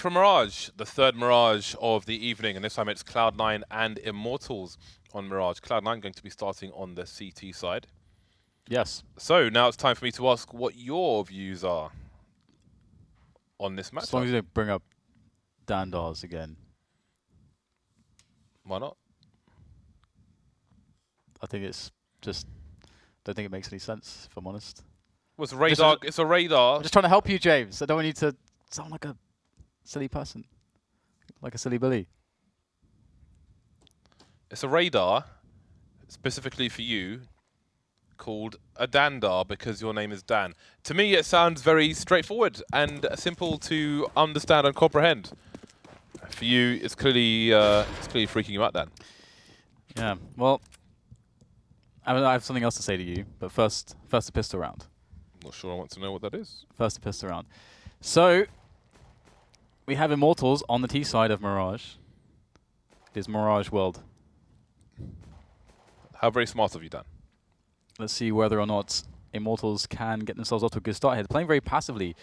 for Mirage, the third Mirage of the evening, and this time it's Cloud9 and Immortals on Mirage. Cloud9 going to be starting on the CT side. Yes. So now it's time for me to ask what your views are on this match. As long as you don't bring up Dandars again. Why not? I think it's just, don't think it makes any sense, if I'm honest. Well, it's a radar. It's a radar. I'm just trying to help you, James. I don't want you to sound like a silly person, like a silly Billy. It's a radar specifically for you called a Dandar because your name is Dan. To me, it sounds very straightforward and simple to understand and comprehend. For you, it's clearly freaking you out, Dan. Yeah, well, I have something else to say to you, but first the pistol round. Not sure I want to know what that is. First the pistol round. So, we have Immortals on the T side of Mirage. It is Mirage World. How very smart of you, Dan. Let's see whether or not Immortals can get themselves off to a good start here. They're playing very passively.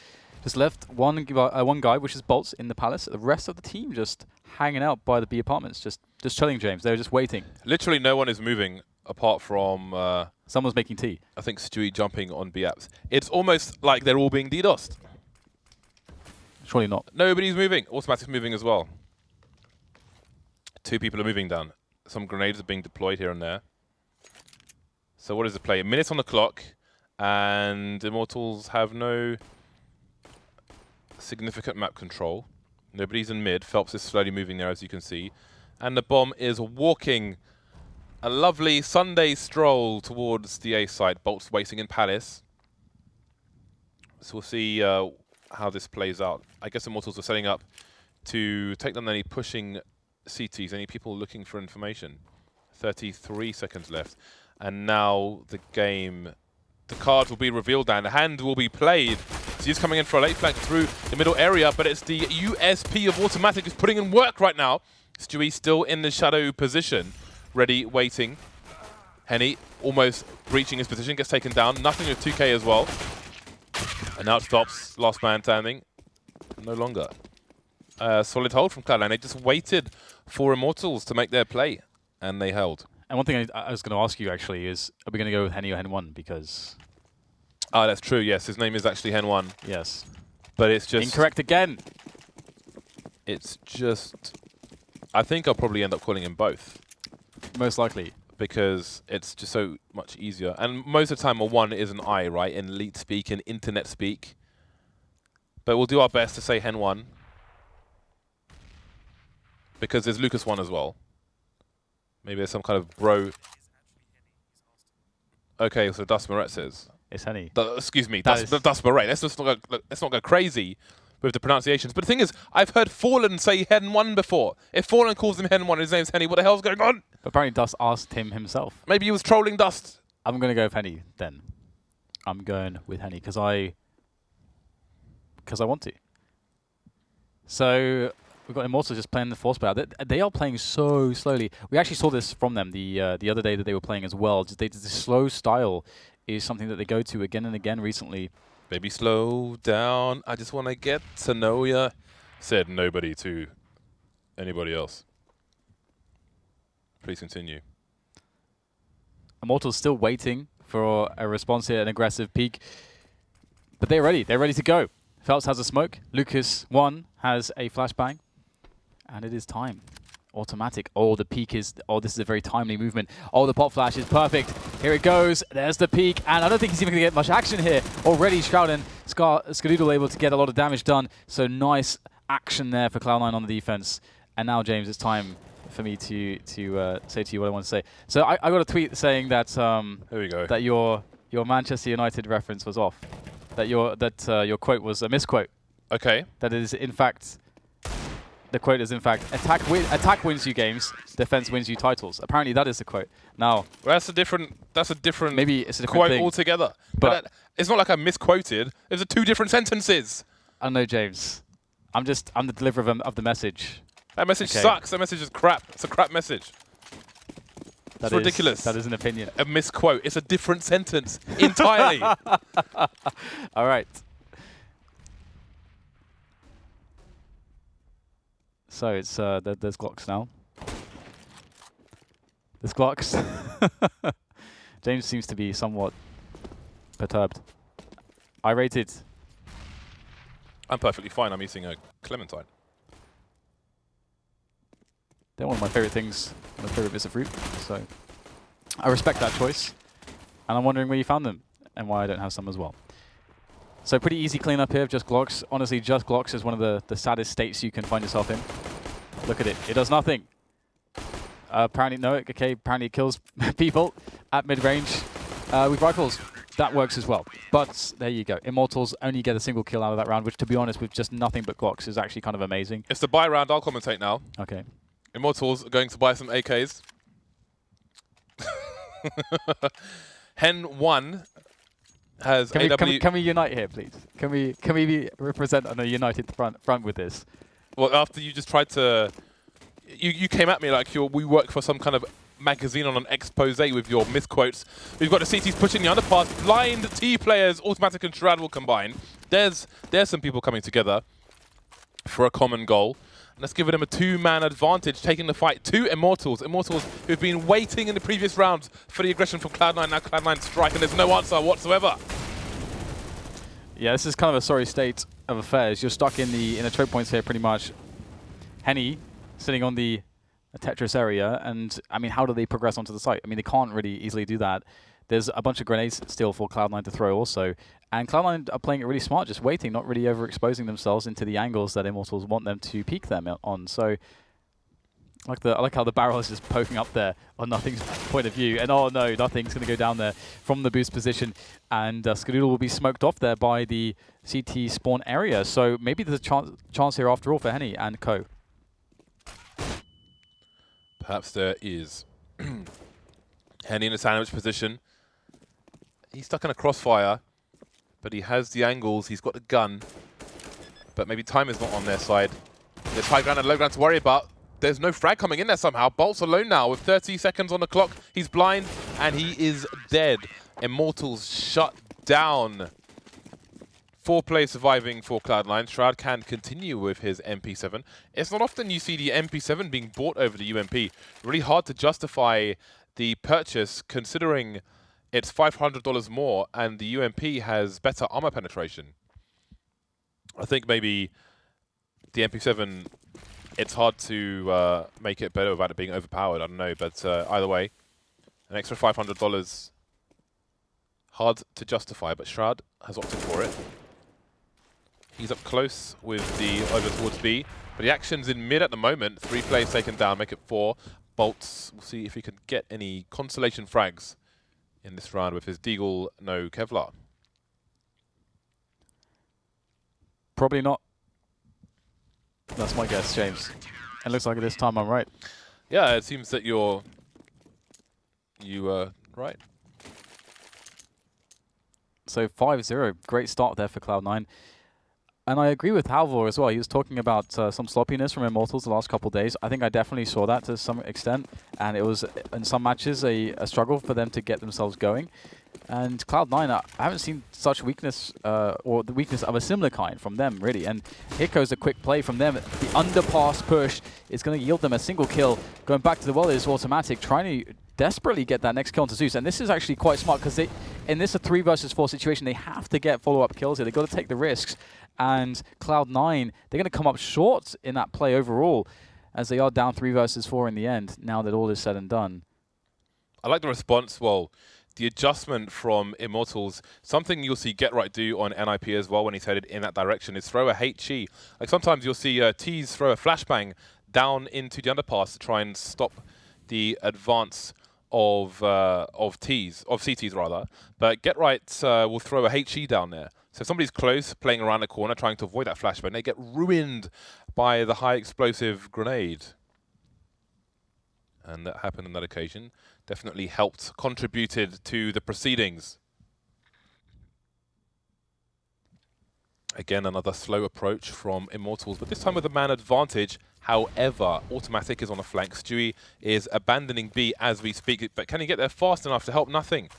Just left one guy, which is boltz, in the palace. The rest of the team just hanging out by the B apartments, just chilling, James. They're just waiting. Literally no one is moving apart from... someone's making tea. I think Stewie jumping on B apps. It's almost like they're all being DDoSed. Surely not. Nobody's moving. Automatic's moving as well. Two people are moving down. Some grenades are being deployed here and there. So what is the play? A minute on the clock, and Immortals have no significant map control. Nobody's in mid. Felps is slowly moving there, as you can see. And the bomb is walking a lovely Sunday stroll towards the A site. boltz waiting in Palace. So we'll see how this plays out. I guess Immortals are setting up to take down any pushing CTs, any people looking for information. 33 seconds left. And now the game, the cards will be revealed and the hand will be played. So he's coming in for a late flank through the middle area, but it's the USP of autimatic who's putting in work right now. Stewie still in the shadow position, ready, waiting. Henny almost breaching his position, gets taken down. Nothing with 2K as well. And now it stops, last man standing. No longer. Solid hold from Cloud9. They just waited for Immortals to make their play, and they held. And one thing I was going to ask you, actually, is are we going to go with Henny or Hen1? Because... Ah, that's true, yes. His name is actually Hen1. Yes. But it's just... Incorrect again. It's just... I think I'll probably end up calling him both. Most likely. Because it's just so much easier. And most of the time, a 1 is an I, right? In elite speak, in internet speak. But we'll do our best to say Hen1. Because there's Lucas1 as well. Maybe there's some kind of bro. Okay, so Dustin Mouret says. It's Henny. Excuse me, Dustin Mouret. Let's not go crazy with the pronunciations. But the thing is, I've heard Fallen say Hen1 before. If Fallen calls him Hen1, his name's Henny, what the hell's going on? Apparently Dust asked him himself. Maybe he was trolling Dust. I'm going to go with Henny then. I'm going with Henny because I want to. So... We've got Immortals just playing the force battle. They are playing so slowly. We actually saw this from them the other day that they were playing as well. Just the slow style is something that they go to again and again recently. Baby, slow down. I just want to get to know ya. Said nobody to anybody else. Please continue. Immortals still waiting for a response here, an aggressive peek. But they're ready. They're ready to go. felps has a smoke. Lucas1 has a flashbang. And it is time. Autimatic. Oh, the peak is... Oh, this is a very timely movement. Oh, the pop flash is perfect. Here it goes. There's the peak. And I don't think he's even going to get much action here. Already Shroud and Skadoodle able to get a lot of damage done. So nice action there for Cloud9 on the defense. And now, James, it's time for me to say to you what I want to say. So I got a tweet saying that... Here we go. That your Manchester United reference was off. That your quote was a misquote. Okay. That is, in fact... The quote is, in fact, attack wins you games, defense wins you titles. Apparently, that is the quote. Now, well, that's a different. Maybe it's a different quote thing. altogether. But it's not like I misquoted. Those are two different sentences. I know, James. I'm the deliverer of the message. That message sucks. That message is crap. It's a crap message. It's ridiculous. That is an opinion. A misquote. It's a different sentence entirely. All right. So it's there's Glocks now. There's Glocks. James seems to be somewhat perturbed. Irritated. I'm perfectly fine. I'm eating a clementine. They're one of my favorite things, my favorite bits of fruit. So I respect that choice. And I'm wondering where you found them and why I don't have some as well. So pretty easy cleanup here of just Glocks. Honestly, just Glocks is one of the saddest states you can find yourself in. Look at it. It does nothing. Apparently, no. Okay, apparently it kills people at mid-range with rifles. That works as well. But there you go. Immortals only get a single kill out of that round, which, to be honest, with just nothing but Glocks is actually kind of amazing. It's the buy round. I'll commentate now. Okay. Immortals are going to buy some AKs. Hen 1 has AW. Can we unite here, please? Can we represent on a united front with this? Well, after you just tried to, you came at me like we work for some kind of magazine on an expose with your misquotes. We've got the CTs pushing the underpass. Blind T players, autimatic and shroud will combine. There's some people coming together for a common goal. Let's give them a two-man advantage, taking the fight to Immortals. Immortals who've been waiting in the previous rounds for the aggression from Cloud9. Now Cloud9 strike, and there's no answer whatsoever. Yeah, this is kind of a sorry state of affairs. You're stuck in the choke points here, pretty much. Henny sitting on the Tetris area, and I mean, how do they progress onto the site? I mean, they can't really easily do that. There's a bunch of grenades still for Cloud9 to throw also. And Cloud9 are playing it really smart, just waiting, not really overexposing themselves into the angles that Immortals want them to peek them on. So I like how the barrel is just poking up there on Nothing's point of view. And oh no, Nothing's going to go down there from the boost position. And Skadoodle will be smoked off there by the CT spawn area. So maybe there's a chance here after all for Henny and co. Perhaps there is. Henny in a sandwich position. He's stuck in a crossfire, but he has the angles, he's got the gun, but maybe time is not on their side. There's high ground and low ground to worry about. There's no frag coming in there somehow. boltz alone now with 30 seconds on the clock. He's blind, and he is dead. Immortals shut down. 4 players surviving for Cloud9. Shroud can continue with his MP7. It's not often you see the MP7 being bought over the UMP. Really hard to justify the purchase considering it's $500 more, and the UMP has better armor penetration. I think maybe the MP7, it's hard to make it better without it being overpowered. I don't know, but either way, an extra $500, hard to justify, but Shroud has opted for it. He's up close with the over towards B, but the action's in mid at the moment. 3 players taken down, make it 4. boltz, we'll see if he can get any consolation frags in this round with his Deagle, no Kevlar. Probably not. That's my guess, James. It looks like this time I'm right. Yeah, it seems that you were right. So 5-0, great start there for Cloud9. And I agree with Halvor as well. He was talking about some sloppiness from Immortals the last couple of days. I think I definitely saw that to some extent. And it was, in some matches, a struggle for them to get themselves going. And Cloud9, I haven't seen such weakness, or the weakness of a similar kind from them, really. And here goes a quick play from them. The underpass push is going to yield them a single kill. Going back to the well, it's autimatic, trying to desperately get that next kill onto zews. And this is actually quite smart, because in this a 3 versus 4 situation, they have to get follow-up kills here. They've got to take the risks. And Cloud9, they're going to come up short in that play overall, as they are down 3 versus 4 in the end, now that all is said and done. I like the response. Well, the adjustment from Immortals, something you'll see Get Right do on NIP as well when he's headed in that direction, is throw a HE. Like sometimes you'll see Tees throw a flashbang down into the underpass to try and stop the advance of CTs rather. But Get Right will throw a HE down there. So if somebody's close, playing around the corner, trying to avoid that flashbang, they get ruined by the high explosive grenade. And that happened on that occasion. Definitely helped, contributed to the proceedings. Again, another slow approach from Immortals, but this time with a man advantage. However, autimatic is on the flank. Stewie is abandoning B as we speak, but can he get there fast enough to help Nothing?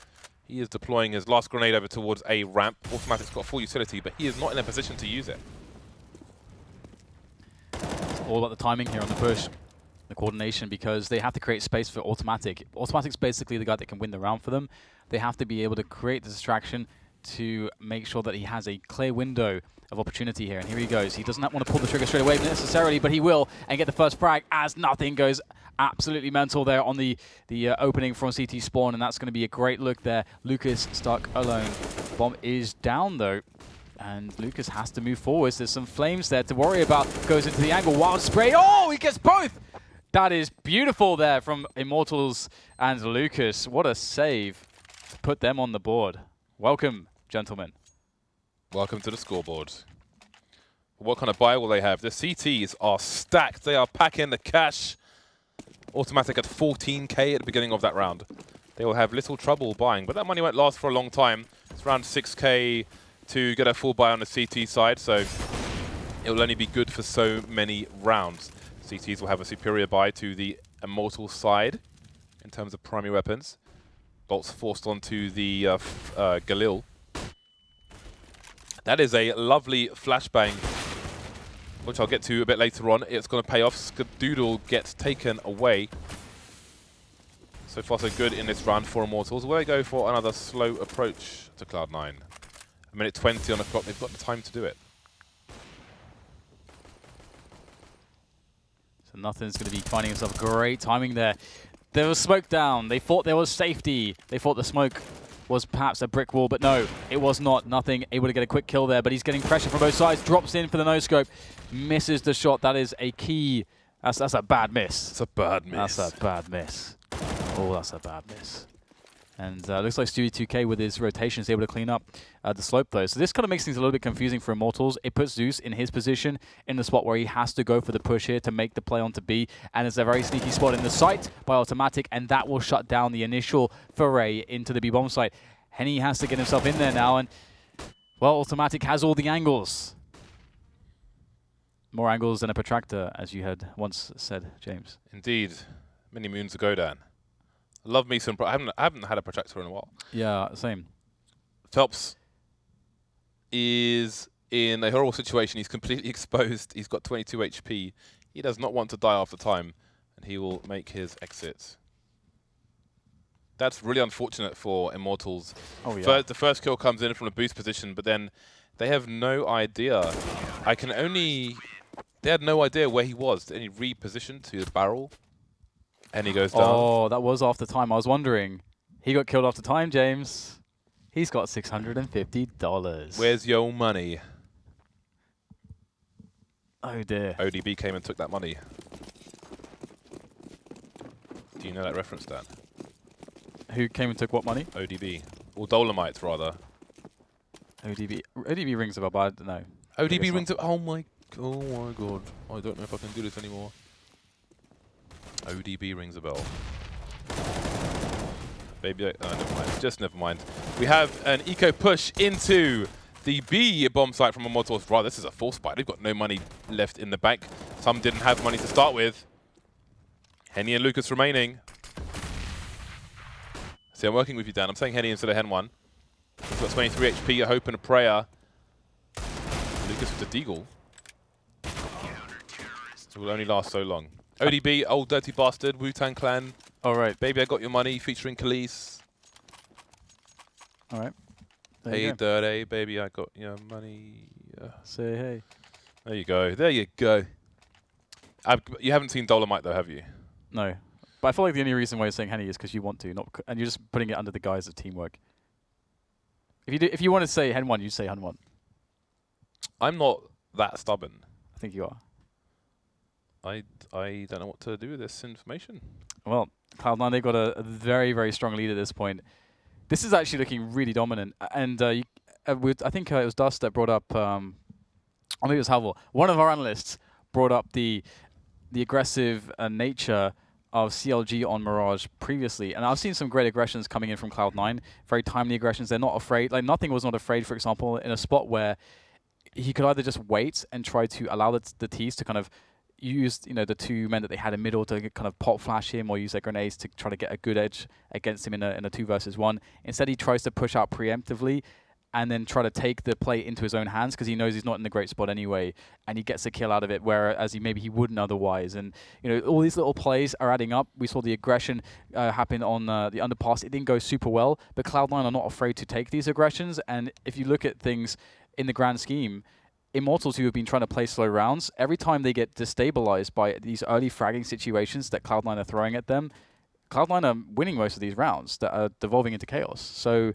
He is deploying his last grenade over towards a ramp. Autimatic's got full utility, but he is not in a position to use it. all about the timing here on the push, the coordination, because they have to create space for autimatic. Autimatic's basically the guy that can win the round for them. They have to be able to create the distraction to make sure that he has a clear window of opportunity here. And here he goes. He doesn't want to pull the trigger straight away necessarily, but he will, and get the first frag as nothing goes absolutely mental there on the opening from CT spawn, and that's going to be a great look there. Lucas stuck alone. Bomb is down though, and Lucas has to move forwards. There's some flames there to worry about. Goes into the angle. Wild spray. Oh, he gets both! That is beautiful there from Immortals and Lucas. What a save to put them on the board. Welcome, gentlemen. Welcome to the scoreboard. What kind of buy will they have? The CTs are stacked. They are packing the cash. autimatic at 14k at the beginning of that round. They will have little trouble buying, but that money won't last for a long time. It's around 6k to get a full buy on the CT side, so it will only be good for so many rounds. CTs will have a superior buy to the Immortal side in terms of primary weapons. Boltz forced onto the Galil. That is a lovely flashbang, which I'll get to a bit later on. It's going to pay off. Skadoodle gets taken away. So far so good in this round for Immortals. Will they go for another slow approach to Cloud9? A minute 20 on the clock. They've got the time to do it. So Nothing's going to be finding himself. Great timing there. There was smoke down. They thought there was safety. They thought the smoke was perhaps a brick wall, but no, it was not. Nothing. Able to get a quick kill there, but he's getting pressure from both sides. Drops in for the no-scope. Misses the shot. That is a key. That's a bad miss. It's a bad miss. That's a bad miss. Oh, that's a bad miss. And looks like Stewie2K with his rotation is able to clean up the slope though. So this kind of makes things a little bit confusing for Immortals. It puts zews in his position in the spot where he has to go for the push here to make the play onto B. And it's a very sneaky spot in the site by autimatic, and that will shut down the initial foray into the B bomb site. Henny has to get himself in there now, and well, autimatic has all the angles. More angles than a protractor, as you had once said, James. Indeed. Many moons ago, Dan. I love me some... I haven't had a protractor in a while. Yeah, same. Felps is in a horrible situation. He's completely exposed. He's got 22 HP. He does not want to die after time, and he will make his exit. That's really unfortunate for Immortals. Oh, yeah. The first kill comes in from a boost position, but then they have no idea. They had no idea where he was. And he repositioned to the barrel, and he goes down. Oh, that was after time. I was wondering. He got killed after time, James. He's got $650. Where's your money? Oh, dear. ODB came and took that money. Do you know that reference, Dan? Who came and took what money? ODB. Or Dolomite, rather. ODB. ODB rings a bell, but I don't know. ODB rings a... Oh my god. I don't know if I can do this anymore. ODB rings a bell. Maybe never mind. Just never mind. We have an eco push into the B bomb site from Immortals. Right, this is a force buy. They've got no money left in the bank. Some didn't have money to start with. Henny and Lucas remaining. See, I'm working with you, Dan. I'm saying Henny instead of Hen1. He's got 23 HP, a hope and a prayer. Lucas with the deagle. It will only last so long. ODB, old dirty bastard, Wu-Tang Clan. All right. Baby, I got your money, featuring Khalees. All right. Hey, dirty, baby, I got your money. Say hey. There you go. There you go. You haven't seen Dolomite, though, have you? No. But I feel like the only reason why you're saying Henny is because you want to, not and you're just putting it under the guise of teamwork. If you want to say Hen1, you say Hen1. I'm not that stubborn. I think you are. I don't know what to do with this information. Well, Cloud9, they've got a very, very strong lead at this point. This is actually looking really dominant. And I think it was Dust that brought up, or maybe it was Halvor, one of our analysts brought up the aggressive nature of CLG on Mirage previously. And I've seen some great aggressions coming in from Cloud9. Very timely aggressions. They're not afraid. Like, Nothing was not afraid, for example, in a spot where he could either just wait and try to allow the T's to kind of use, the two men that they had in middle to kind of pop flash him, or use their grenades to try to get a good edge against him in a 2 versus 1. Instead, he tries to push out preemptively and then try to take the play into his own hands because he knows he's not in the great spot anyway, and he gets a kill out of it, whereas he wouldn't otherwise. And all these little plays are adding up. We saw the aggression happen on the underpass. It didn't go super well, but Cloud9 are not afraid to take these aggressions. And if you look at things in the grand scheme, Immortals, who have been trying to play slow rounds, every time they get destabilized by these early fragging situations that Cloud9 are throwing at them, Cloud9 are winning most of these rounds that are devolving into chaos. So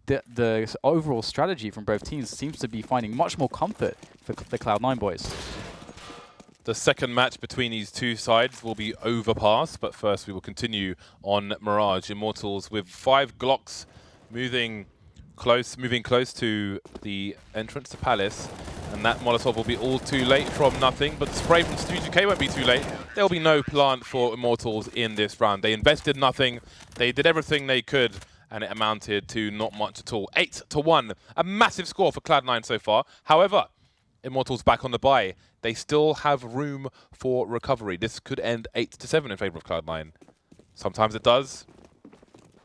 the overall strategy from both teams seems to be finding much more comfort for the Cloud9 boys. The second match between these two sides will be overpass, but first we will continue on Mirage. Immortals with 5 Glocks moving close to the entrance to Palace, and that Molotov will be all too late from nothing, but the spray from Stewie2K won't be too late. There will be no plant for Immortals in this round. They invested nothing, they did everything they could, and it amounted to not much at all. 8-1, a massive score for Cloud9 so far. However, Immortals back on the bye. They still have room for recovery. This could end 8-7 in favor of Cloud9. Sometimes it does.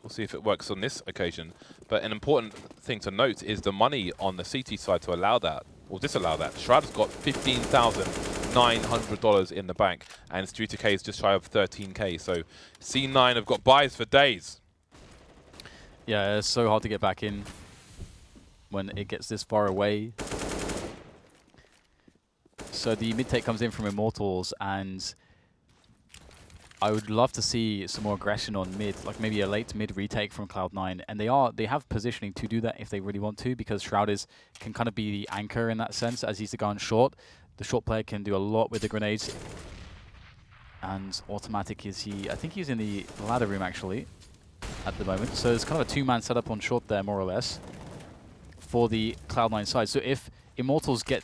We'll see if it works on this occasion. But an important thing to note is the money on the CT side to allow that, or disallow that. Shroud has got $15,900 in the bank, and Stewie2K is just shy of 13K. So C9 have got buys for days. Yeah, it's so hard to get back in when it gets this far away. So the mid take comes in from Immortals, and I would love to see some more aggression on mid, like maybe a late mid retake from Cloud9. And they have positioning to do that if they really want to, because Shroud can kind of be the anchor in that sense, as he's the guy on short. The short player can do a lot with the grenades. And autimatic is I think he's in the ladder room actually at the moment. So it's kind of a 2-man setup on short there, more or less, for the Cloud9 side. So if Immortals get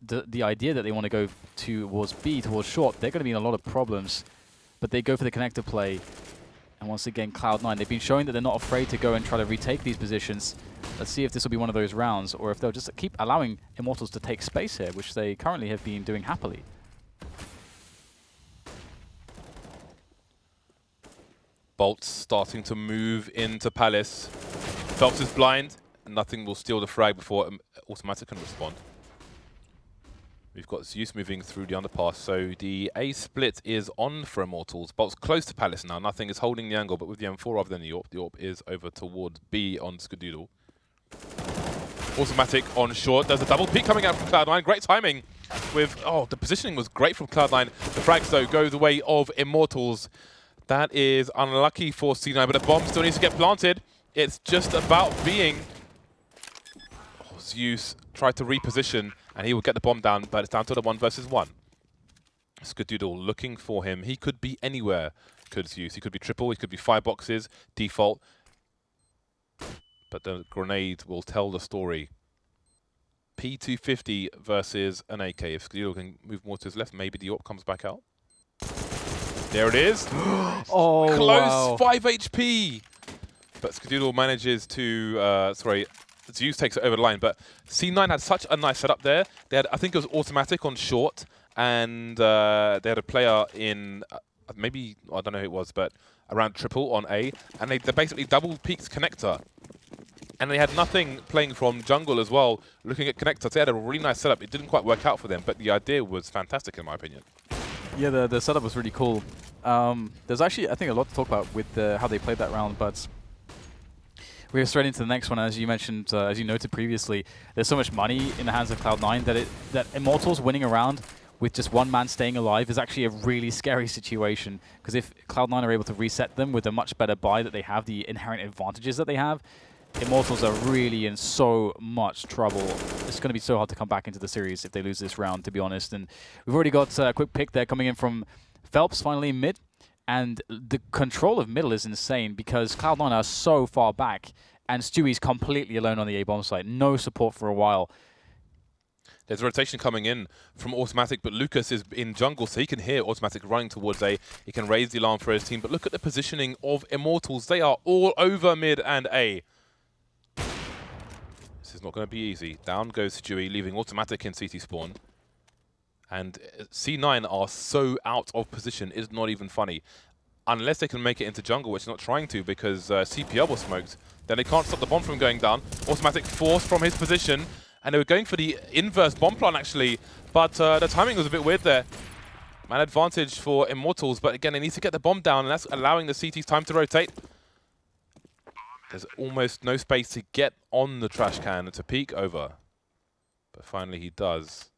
the idea that they want to go towards B, towards short, they're going to be in a lot of problems. But they go for the connector play. And once again, Cloud9, they've been showing that they're not afraid to go and try to retake these positions. Let's see if this will be one of those rounds, or if they'll just keep allowing Immortals to take space here, which they currently have been doing happily. Boltz starting to move into Palace. Felps is blind. Nothing will steal the frag before autimatic can respond. We've got Zeus moving through the underpass, so the A split is on for Immortals. Boltz close to Palace now. Nothing is holding the angle, but with the M4 rather than the AWP. The AWP is over towards B on Skadoodle. Autimatic on short. There's a double peek coming out from Cloud9. Great timing with... Oh, the positioning was great from Cloud9. The frags, though, go the way of Immortals. That is unlucky for C9, but a bomb still needs to get planted. It's just about being... Oh, Zeus tried to reposition, and he will get the bomb down, but it's down to the 1 versus 1. Skadoodle looking for him. He could be anywhere, could Zeus. He could be triple, he could be 5 boxes, default. But the grenade will tell the story. P250 versus an AK. If Skadoodle can move more to his left, maybe the AWP comes back out. There it is. Oh, close, wow. 5 HP. But Skadoodle manages to, Zeus takes it over the line, but C9 had such a nice setup there. They had, I think it was autimatic on short, and they had a player in, maybe, I don't know who it was, but around triple on A, and they basically double peaked connector. And they had nothing playing from jungle as well, looking at connector. So they had a really nice setup. It didn't quite work out for them, but the idea was fantastic in my opinion. Yeah, the setup was really cool. There's actually, I think, a lot to talk about with how they played that round, but we're straight into the next one. As you mentioned, as you noted previously, there's so much money in the hands of Cloud9 that Immortals winning a round with just one man staying alive is actually a really scary situation. Because if Cloud9 are able to reset them with a much better buy that they have, the inherent advantages that they have, Immortals are really in so much trouble. It's going to be so hard to come back into the series if they lose this round, to be honest. And we've already got a quick pick there coming in from felps, finally in mid. And the control of middle is insane because Cloud9 are so far back and Stewie's completely alone on the A-bomb site. No support for a while. There's a rotation coming in from autimatic, but Lucas is in jungle, so he can hear autimatic running towards A. He can raise the alarm for his team, but look at the positioning of Immortals. They are all over mid and A. This is not going to be easy. Down goes Stewie, leaving autimatic in CT spawn. And C9 are so out of position, it's not even funny. Unless they can make it into jungle, which they're not trying to because CPL was smoked. Then they can't stop the bomb from going down. Autimatic force from his position. And they were going for the inverse bomb plant, actually. But the timing was a bit weird there. Man advantage for Immortals, but again, they need to get the bomb down, and that's allowing the CT's time to rotate. There's almost no space to get on the trash can to peek over. But finally he does.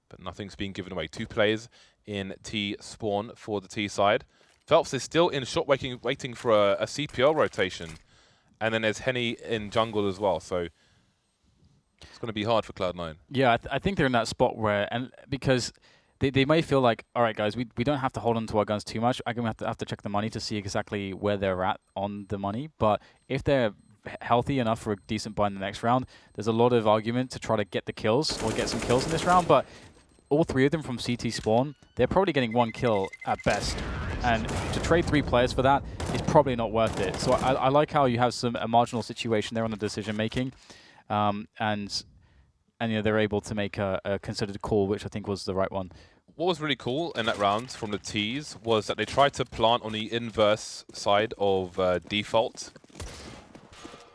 But nothing's being given away. 2 players in T spawn for the T side. felps is still in shot waiting for a CPL rotation. And then there's Henny in jungle as well, so it's going to be hard for Cloud9. Yeah, I think they're in that spot where, and because they may feel like, all right, guys, we don't have to hold on to our guns too much. I'm going to have to check the money to see exactly where they're at on the money. But if they're healthy enough for a decent buy in the next round, there's a lot of argument to try to get the kills or get some kills in this round. But all 3 of them from CT spawn, they're probably getting 1 kill at best. And to trade 3 players for that is probably not worth it. So I like how you have a marginal situation there on the decision making. And you know, they're able to make a considered call, which I think was the right one. What was really cool in that round from the Ts was that they tried to plant on the inverse side of default.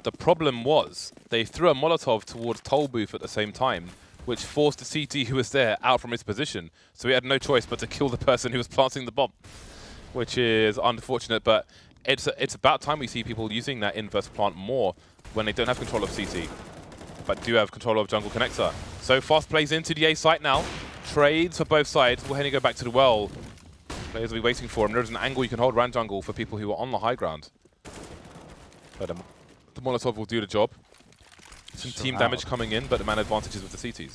The problem was they threw a Molotov towards Toll Booth at the same time, which forced the CT who was there out from his position. So he had no choice but to kill the person who was planting the bomb, which is unfortunate. But it's about time we see people using that inverse plant more when they don't have control of CT, but do have control of jungle connector. So fast plays into the A site now. Trades for both sides. Will Henny go back to the well? Players will be waiting for him. There's an angle you can hold around jungle for people who are on the high ground. But the Molotov will do the job. Some team damage coming in, but the man advantages with the CTs.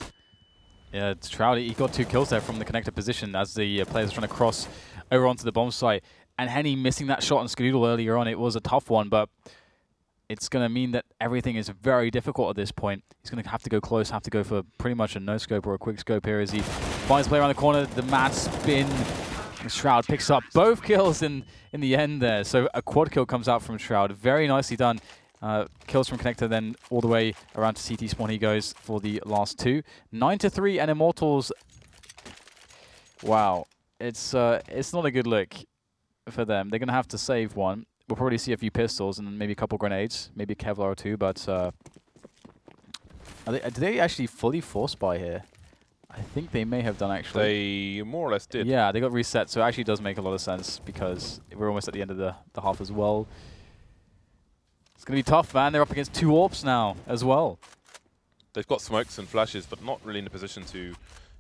Yeah, it's Shroud. He got 2 kills there from the connector position as the players are trying to cross over onto the bomb site. And Henny missing that shot on Skadoodle earlier on. It was a tough one, but it's going to mean that everything is very difficult at this point. He's going to have to go close, have to go for pretty much a no-scope or a quick scope here as he finds play around the corner. The mad spin. Shroud picks up both kills in the end there. So a quad kill comes out from Shroud. Very nicely done. Kills from connector, then all the way around to CT spawn he goes for the last 2. 9-3 and Immortals. Wow. It's not a good look for them. They're going to have to save one. We'll probably see a few pistols and maybe a couple grenades, maybe a Kevlar or 2, but do they actually fully force buy here? I think they may have done, actually. They more or less did. Yeah, they got reset, so it actually does make a lot of sense because we're almost at the end of the half as well. It's going to be tough, man. They're up against 2 AWPs now as well. They've got smokes and flashes, but not really in a position to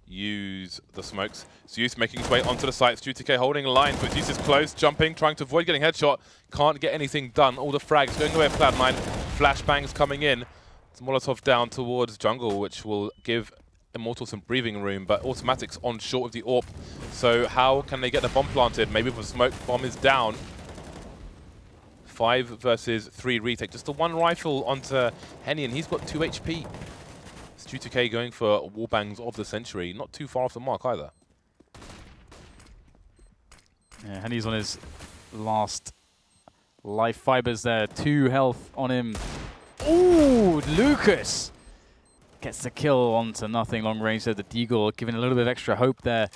use the smokes. Zeus making his way onto the site. Stewie2K holding lines, but Zeus is close, jumping, trying to avoid getting headshot. Can't get anything done. All the frags going away from Cloud9. Flashbangs coming in. It's Molotov down towards jungle, which will give Immortals some breathing room, but Automatics on short of the AWP. So how can they get the bomb planted? Maybe if a smoke bomb is down. 5 versus 3 retake. Just the 1 rifle onto Henny, and he's got 2 HP. Stewie2K going for wallbangs of the century. Not too far off the mark either. Yeah, Henny's on his last life fibers there. 2 health on him. Ooh, Lucas gets the kill onto nothing. Long range there. The Deagle giving a little bit of extra hope there.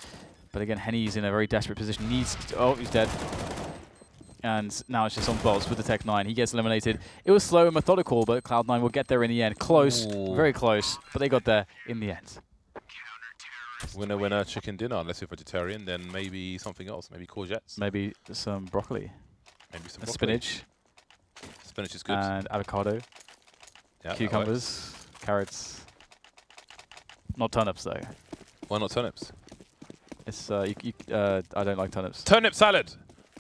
But again, Henny's in a very desperate position. Oh, he's dead. And now it's just on boltz with the Tech 9. He gets eliminated. It was slow and methodical, but Cloud9 will get there in the end. Close, very close, but they got there in the end. Winner, winner, chicken dinner. Unless you're vegetarian, then maybe something else. Maybe courgettes. Maybe some broccoli. Maybe some and broccoli. Spinach. Spinach is good. And avocado. Yeah, cucumbers. Carrots. Not turnips, though. Why not turnips? It's I don't like turnips. Turnip salad!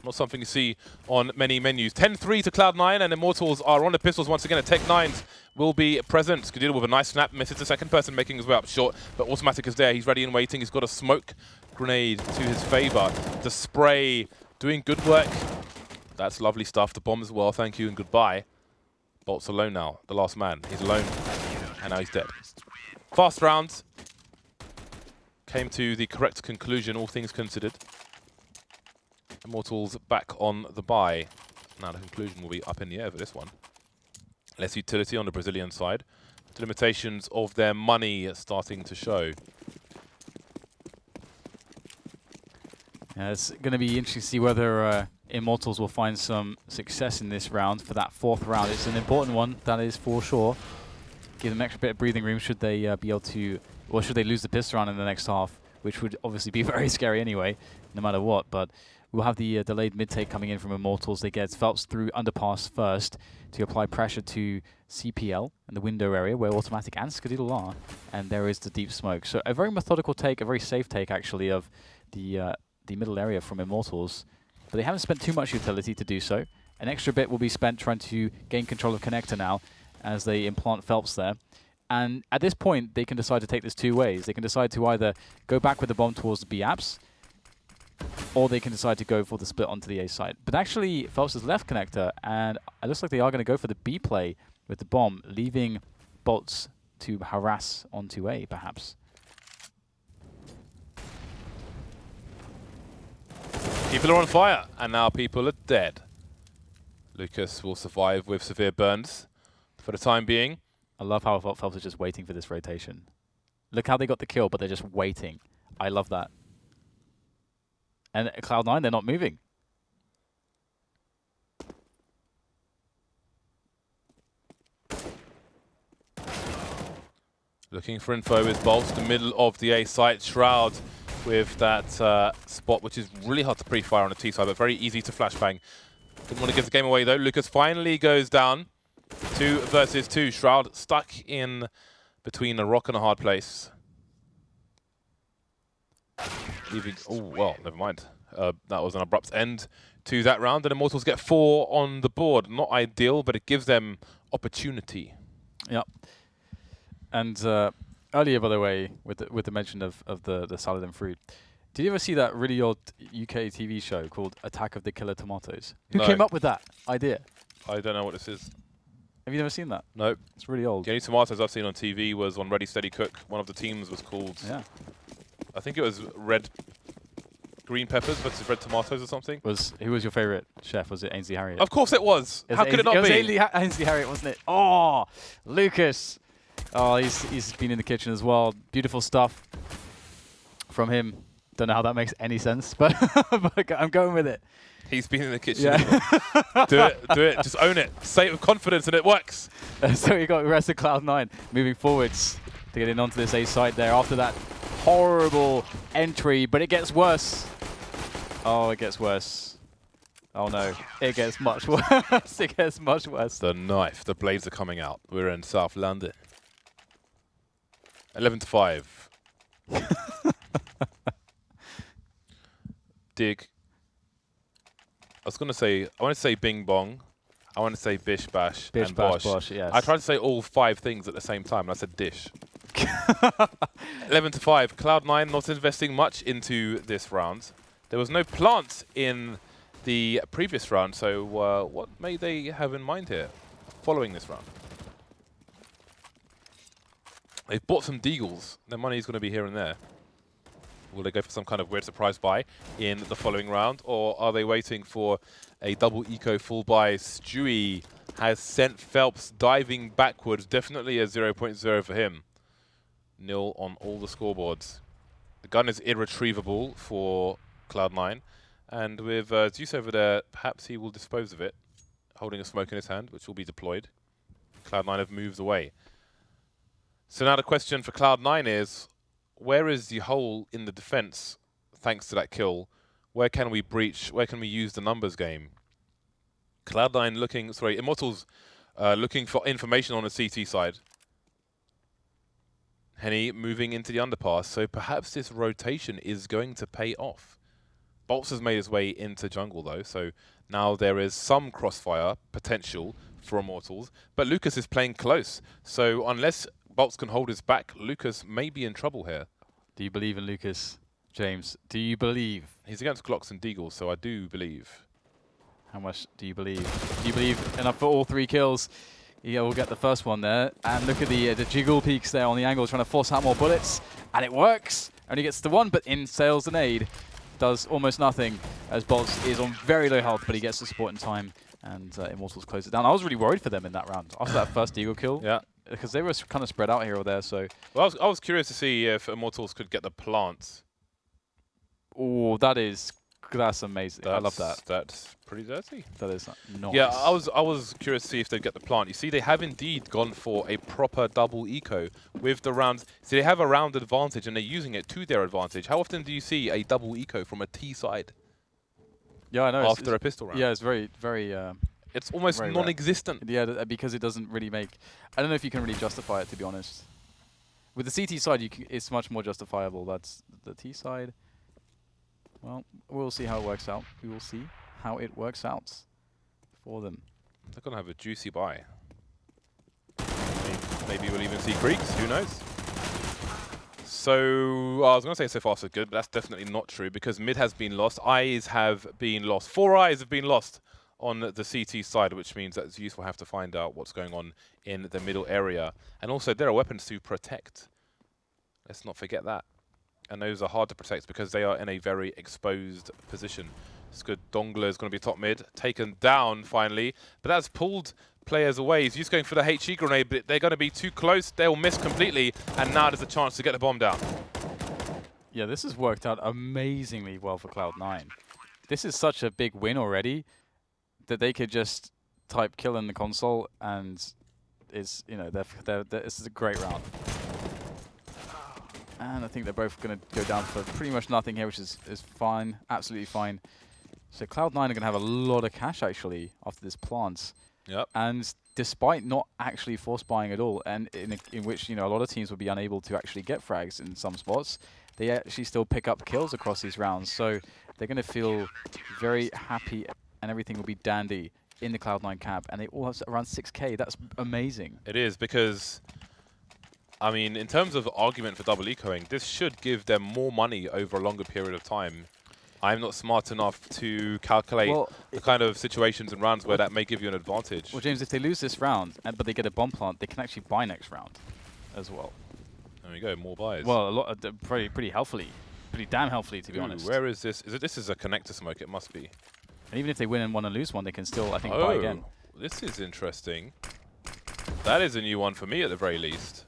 Not something you see on many menus. 10-3 to Cloud9, and Immortals are on the pistols once again. Tech 9s will be present. Skadoodle with a nice snap. Misses the second person, making his way up short. But Autimatic is there. He's ready and waiting. He's got a smoke grenade to his favor. The spray doing good work. That's lovely stuff. The bomb as well. Thank you and goodbye. boltz alone now. The last man. He's alone. And now he's dead. Fast round. Came to the correct conclusion, all things considered. Immortals back on the bye. Now the conclusion will be up in the air for this one. Less utility on the Brazilian side. The limitations of their money starting to show. Yeah, it's going to be interesting to see whether Immortals will find some success in this round for that 4th round. It's an important one, that is for sure. Give them an extra bit of breathing room should they be able to, or should they lose the pistol round in the next half, which would obviously be very scary anyway, no matter what. But we'll have the delayed mid-take coming in from Immortals. They get felps through underpass first to apply pressure to CPL in the window area where autimatic and Skadoodle are, and there is the deep smoke. So a very methodical take, a very safe take actually of the middle area from Immortals. But they haven't spent too much utility to do so. An extra bit will be spent trying to gain control of connector now as they implant felps there. And at this point, they can decide to take this 2 ways. They can decide to either go back with the bomb towards the B apps, or they can decide to go for the split onto the A side. But actually, felps has left connector, and it looks like they are going to go for the B play with the bomb, leaving boltz to harass onto A, perhaps. People are on fire, and now people are dead. Lucas will survive with severe burns for the time being. I love how felps are just waiting for this rotation. Look how they got the kill, but they're just waiting. I love that. And at Cloud9, they're not moving. Looking for info is boltz, the middle of the A site. Shroud with that spot, which is really hard to pre-fire on the T side, but very easy to flashbang. Didn't want to give the game away though. Lucas finally goes down. 2 versus 2. Shroud stuck in between a rock and a hard place. Leaving. Oh, well, never mind. That was an abrupt end to that round, and Immortals get 4 on the board. Not ideal, but it gives them opportunity. Yep. And earlier, by the way, with the mention of the salad and fruit, did you ever see that really old UK TV show called Attack of the Killer Tomatoes? Who came up with that idea? I don't know what this is. Have you never seen that? Nope. It's really old. The only tomatoes I've seen on TV was on Ready Steady Cook. One of the teams was called, I think it was green peppers versus red tomatoes or something. Who was your favourite chef? Was it Ainsley Harriott? Of course it was. How could it not be? It was Ainsley Harriott, wasn't it? Oh, Lucas. Oh, he's been in the kitchen as well. Beautiful stuff from him. Don't know how that makes any sense, but, but I'm going with it. He's been in the kitchen. Yeah. Do it. Just own it. Say it with confidence, and it works. So you got the rest of Cloud9 moving forwards to get in onto this A side there after that horrible entry, but it gets worse. Oh, it gets worse. Oh no, it gets much worse. It gets much worse. The knife, the blades are coming out. We're in South London. 11-5. Dig. I was going to say, I want to say bing bong. I want to say bish bash Bish, and bash, bosh. bosh, yes. I tried to say all 5 things at the same time, and I said dish. 11-5. Cloud9 not investing much into this round. There was no plant in the previous round, so what may they have in mind here following this round? They've bought some deagles. Their money is going to be here and there. Will they go for some kind of weird surprise buy in the following round, or are they waiting for a double eco full buy? Stewie has sent felps diving backwards. Definitely a 0.0 for him. 0 on all the scoreboards. The gun is irretrievable for Cloud9, and with Zeus over there, perhaps he will dispose of it, holding a smoke in his hand, which will be deployed. Cloud9 have moved away. So now the question for Cloud9 is, where is the hole in the defense thanks to that kill? Where can we breach? Where can we use the numbers game? Cloud9 looking, sorry, Immortals looking for information on the CT side. Henny moving into the underpass, so perhaps this rotation is going to pay off. boltz has made his way into jungle though, so now there is some crossfire potential for Immortals, but Lucas is playing close, so unless boltz can hold his back, Lucas may be in trouble here. Do you believe in Lucas, James? Do you believe? He's against Glocks and Deagles, so I do believe. How much do you believe? Do you believe enough for all 3 kills? Yeah, we'll get the first one there. And look at the jiggle peaks there on the angle, trying to force out more bullets. And it works. Only gets the 1, but in sails an aid. Does almost nothing, as boltz is on very low health, but he gets the support in time. And Immortals close it down. I was really worried for them in that round after that first Eagle kill. Yeah. Because they were kind of spread out here or there, so... Well, I was curious to see if Immortals could get the plant. Oh, that's amazing. I love that. That's Pretty dirty. That is nice. Yeah, I was curious to see if they'd get the plant. You see, they have indeed gone for a proper double eco with the rounds. See, they have a round advantage, and they're using it to their advantage. How often do you see a double eco from a T side? Yeah, I know. After a pistol round. Yeah, it's very, very... it's almost non-existent. Yeah, because it doesn't really make... I don't know if you can really justify it, to be honest. With the CT side, it's much more justifiable. That's the T side. Well, we'll see how it works out. We will see how it works out for them. They're going to have a juicy buy. Maybe we'll even see creeks. Who knows? So, I was going to say so far so good, but that's definitely not true because mid has been lost. Eyes have been lost. 4 eyes have been lost on the CT side, which means that zews will have to find out what's going on in the middle area. And also, there are weapons to protect. Let's not forget that. And those are hard to protect because they are in a very exposed position. Skadoodle is going to be top mid, taken down finally, but that's pulled players away. He's just going for the HE grenade, but they're going to be too close. They'll miss completely, and now there's a chance to get the bomb down. Yeah, this has worked out amazingly well for Cloud9. This is such a big win already that they could just type kill in the console, and it's, you know, this is a great round. And I think they're both going to go down for pretty much nothing here, which is fine, absolutely fine. So Cloud9 are going to have a lot of cash, actually, after this plant. Yep. And despite not actually force buying at all, and in which, you know, a lot of teams will be unable to actually get frags in some spots, they actually still pick up kills across these rounds. So they're going to feel very happy, and everything will be dandy in the Cloud9 camp. And they all have around 6K. That's amazing. It is because... I mean, in terms of argument for double ecoing, this should give them more money over a longer period of time. I'm not smart enough to calculate the kind of situations and rounds where that may give you an advantage. Well, James, if they lose this round, but they get a bomb plant, they can actually buy next round as well. There we go, more buys. Well, a lot, pretty healthily, pretty damn healthily, to be honest. Where is this? This is a connector smoke, it must be. And even if they win and want to lose one, they can still, I think, buy again. This is interesting. That is a new one for me at the very least.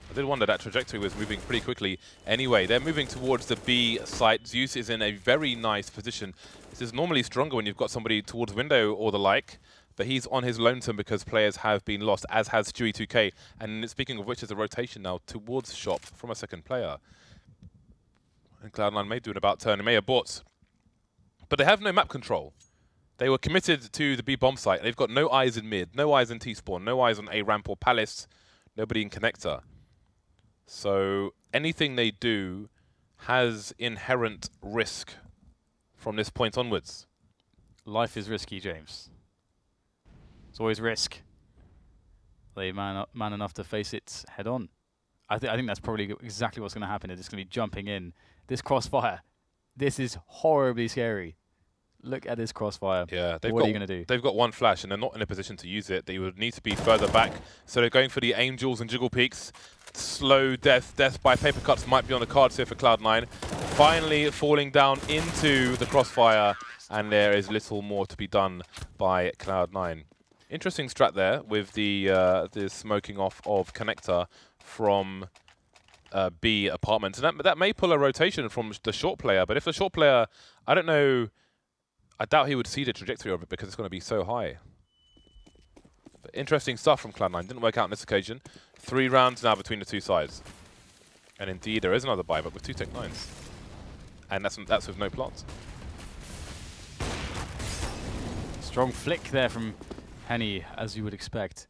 I did wonder that trajectory was moving pretty quickly. Anyway, they're moving towards the B site. Zeus is in a very nice position. This is normally stronger when you've got somebody towards window or the like, but he's on his lonesome because players have been lost, as has Stewie2K. And speaking of which, there's a rotation now towards shop from a second player. And Cloud9 may do an about turn, and may have boltz. But they have no map control. They were committed to the B bomb site. They've got no eyes in mid, no eyes in T-spawn, no eyes on A ramp or palace, nobody in connector. So anything they do has inherent risk from this point onwards. Life is risky, James. It's always risk. They man enough to face it head on. I think that's probably exactly what's going to happen. They're just going to be jumping in. This crossfire, this is horribly scary. Look at this crossfire. Yeah, what are you going to do? They've got one flash and they're not in a position to use it. They would need to be further back. So they're going for the angels and jiggle peaks. Slow death by paper cuts might be on the cards here for Cloud9. Finally falling down into the crossfire, and there is little more to be done by Cloud9. Interesting strat there with the smoking off of connector from B apartments. And that may pull a rotation from the short player, but if the short player, I don't know, I doubt he would see the trajectory of it because it's going to be so high. But interesting stuff from Cloud9. Didn't work out on this occasion. 3 rounds now between the two sides. And indeed, there is another buy, but with 2 Tech-9s. And that's with no plants. Strong flick there from Henny, as you would expect.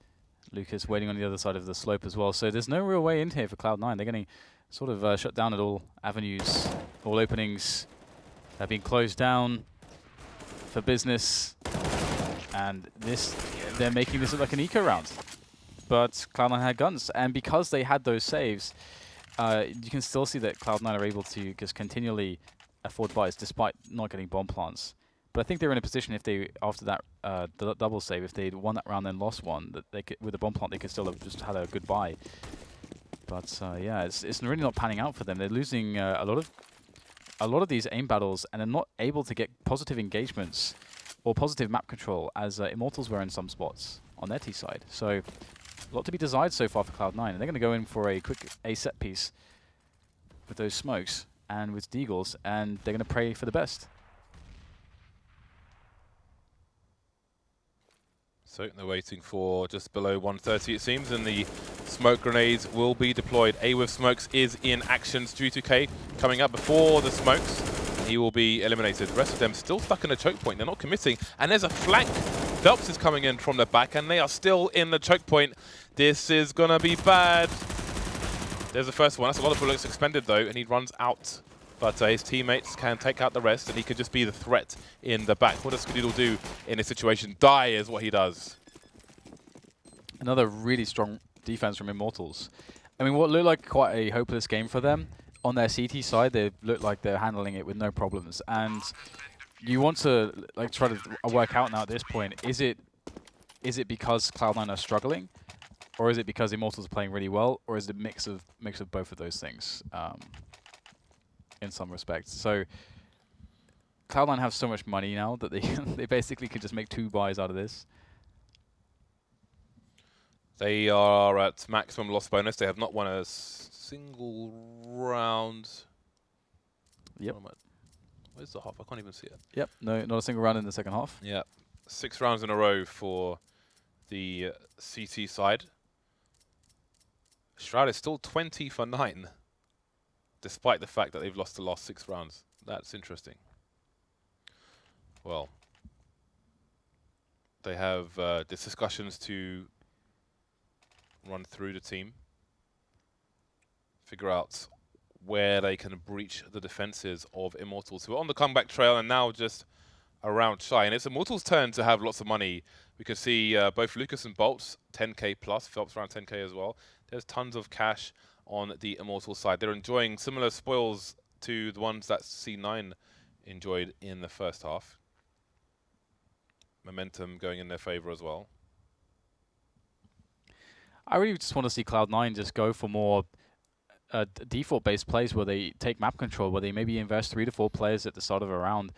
Lucas waiting on the other side of the slope as well. So there's no real way in here for Cloud9. They're getting sort of shut down at all avenues, all openings. They're being closed down for business. And they're making this look like an eco round. But Cloud9 had guns, and because they had those saves, you can still see that Cloud9 are able to just continually afford buys despite not getting bomb plants. But I think they're in a position, if they, after that double save, if they'd won that round and lost one, that they could, with a bomb plant, they could still have just had a good buy. But yeah, it's really not panning out for them. They're losing a lot of these aim battles, and they're not able to get positive engagements or positive map control as Immortals were in some spots on their T side. So a lot to be desired so far for Cloud9, and they're going to go in for a quick A set piece with those smokes and with Deagles, and they're going to pray for the best. So they're waiting for just below 130 it seems, and the smoke grenades will be deployed. A with smokes is in action. Stewie2K coming up before the smokes. He will be eliminated. The rest of them still stuck in a choke point. They're not committing. And there's a flank. felps is coming in from the back, and they are still in the choke point. This is going to be bad. There's the first one. That's a lot of bullets expended, though, and he runs out. But his teammates can take out the rest, and he can just be the threat in the back. What does Skadoodle do in this situation? Die is what he does. Another really strong defense from Immortals. I mean, what looked like quite a hopeless game for them, on their CT side, they look like they're handling it with no problems. And you want to like try to work out now at this point, is it because Cloud9 are struggling, or is it because Immortals are playing really well, or is it a mix of both of those things? In some respects. So Cloud9 have so much money now that they they basically could just make 2 buys out of this. They are at maximum loss bonus. They have not won a single round. Yep. Where's the half? I can't even see it. Yep. No, not a single round in the second half. Yeah. 6 rounds in a row for the CT side. Shroud is still 20 for 9. Despite the fact that they've lost the last 6 rounds. That's interesting. Well, they have discussions to run through the team, figure out where they can breach the defenses of Immortals, who are on the comeback trail and now just around shy. And it's Immortals' turn to have lots of money. We can see both Lucas and boltz, 10k plus, felps around 10k as well. There's tons of cash on the Immortals side. They're enjoying similar spoils to the ones that C9 enjoyed in the first half. Momentum going in their favor as well. I really just want to see Cloud9 just go for more default-based plays where they take map control, where they maybe invest 3 to 4 players at the start of a round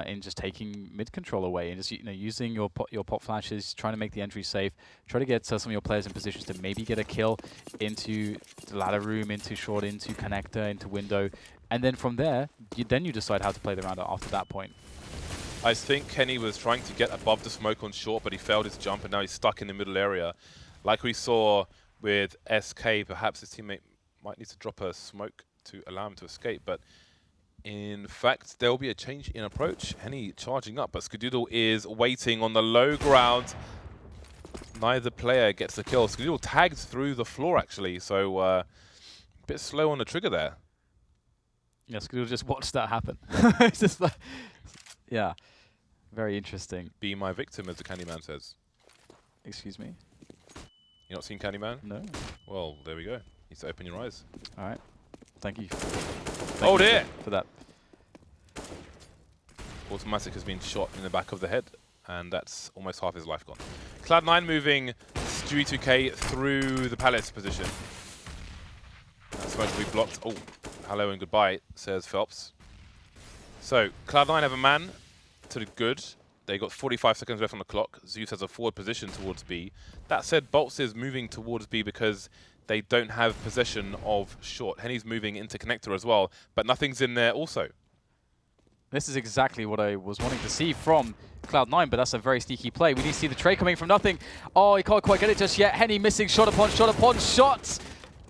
in just taking mid control away and just using your pop flashes, trying to make the entry safe, try to get some of your players in positions to maybe get a kill into the ladder room, into short, into connector, into window, and then from there, you decide how to play the round after that point. I think Kenny was trying to get above the smoke on short, but he failed his jump, and now he's stuck in the middle area. Like we saw with SK, perhaps his teammate might need to drop a smoke to allow him to escape, but in fact, there will be a change in approach. Henny charging up, but Skadoodle is waiting on the low ground. Neither player gets the kill. Skadoodle tagged through the floor, actually, so a bit slow on the trigger there. Yeah, Skadoodle just watched that happen. It's just like, yeah, very interesting. Be my victim, as the Candyman says. Excuse me? You not seen Candyman? No. Well, there we go. You need to open your eyes. All right. Thank you. Oh dear! For that. Autimatic has been shot in the back of the head, and that's almost half his life gone. Cloud9 moving Stewie2K through the palace position. That smoke will be blocked. Oh, hello and goodbye, says felps. So, Cloud9 have a man to the good. They got 45 seconds left on the clock. Zews has a forward position towards B. That said, boltz is moving towards B because they don't have possession of short. Henny's moving into connector as well, but nothing's in there also. This is exactly what I was wanting to see from Cloud9, but that's a very sneaky play. We need to see the trade coming from nothing. Oh, he can't quite get it just yet. Henny missing shot upon shot.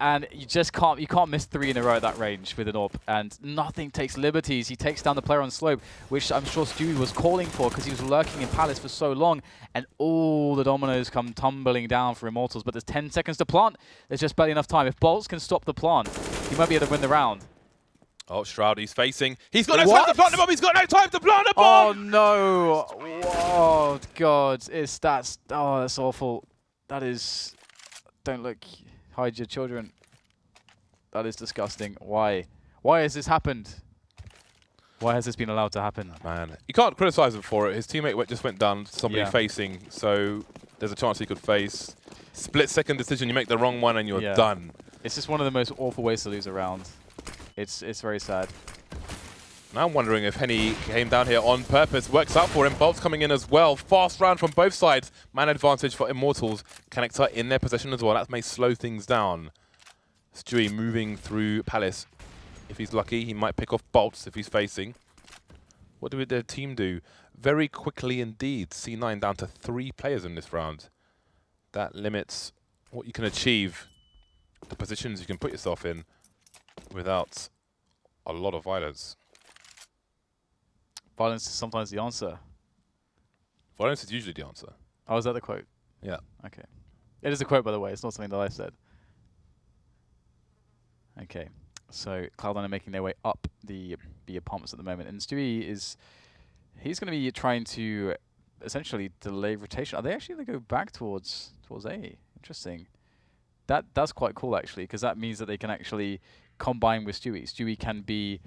And you just can't miss 3 in a row at that range with an AWP. And nothing takes liberties. He takes down the player on slope, which I'm sure Stewie was calling for because he was lurking in Palace for so long. And all the dominoes come tumbling down for Immortals, but there's 10 seconds to plant. There's just barely enough time. If boltz can stop the plant, he might be able to win the round. Oh, Shroud, he's facing. He's got no time to plant the bomb. He's got no time to plant the bomb. Oh, no. Oh, God. That's awful. That is... Don't look... Hide your children. That is disgusting. Why? Why has this happened? Why has this been allowed to happen? Man, you can't criticize him for it. His teammate just went down, somebody facing, so there's a chance he could face. Split-second decision, you make the wrong one and you're done. It's just one of the most awful ways to lose a round. It's very sad. Now I'm wondering if Henny came down here on purpose. Works out for him. boltz coming in as well. Fast round from both sides. Man advantage for Immortals. Connector in their possession as well. That may slow things down. Stewie moving through Palace. If he's lucky, he might pick off boltz if he's facing. What did their team do? very quickly indeed. C9 down to 3 players in this round. That limits what you can achieve, the positions you can put yourself in without a lot of violence. Violence is sometimes the answer. Violence is usually the answer. Oh, is that the quote? Yeah. Okay. It is a quote, by the way. It's not something that I said. Okay. So Cloud9 are making their way up the apartments at the moment. And Stewie is... He's going to be trying to essentially delay rotation. Are they actually going to go back towards A? Interesting. That's quite cool, actually, because that means that they can actually combine with Stewie. Stewie can be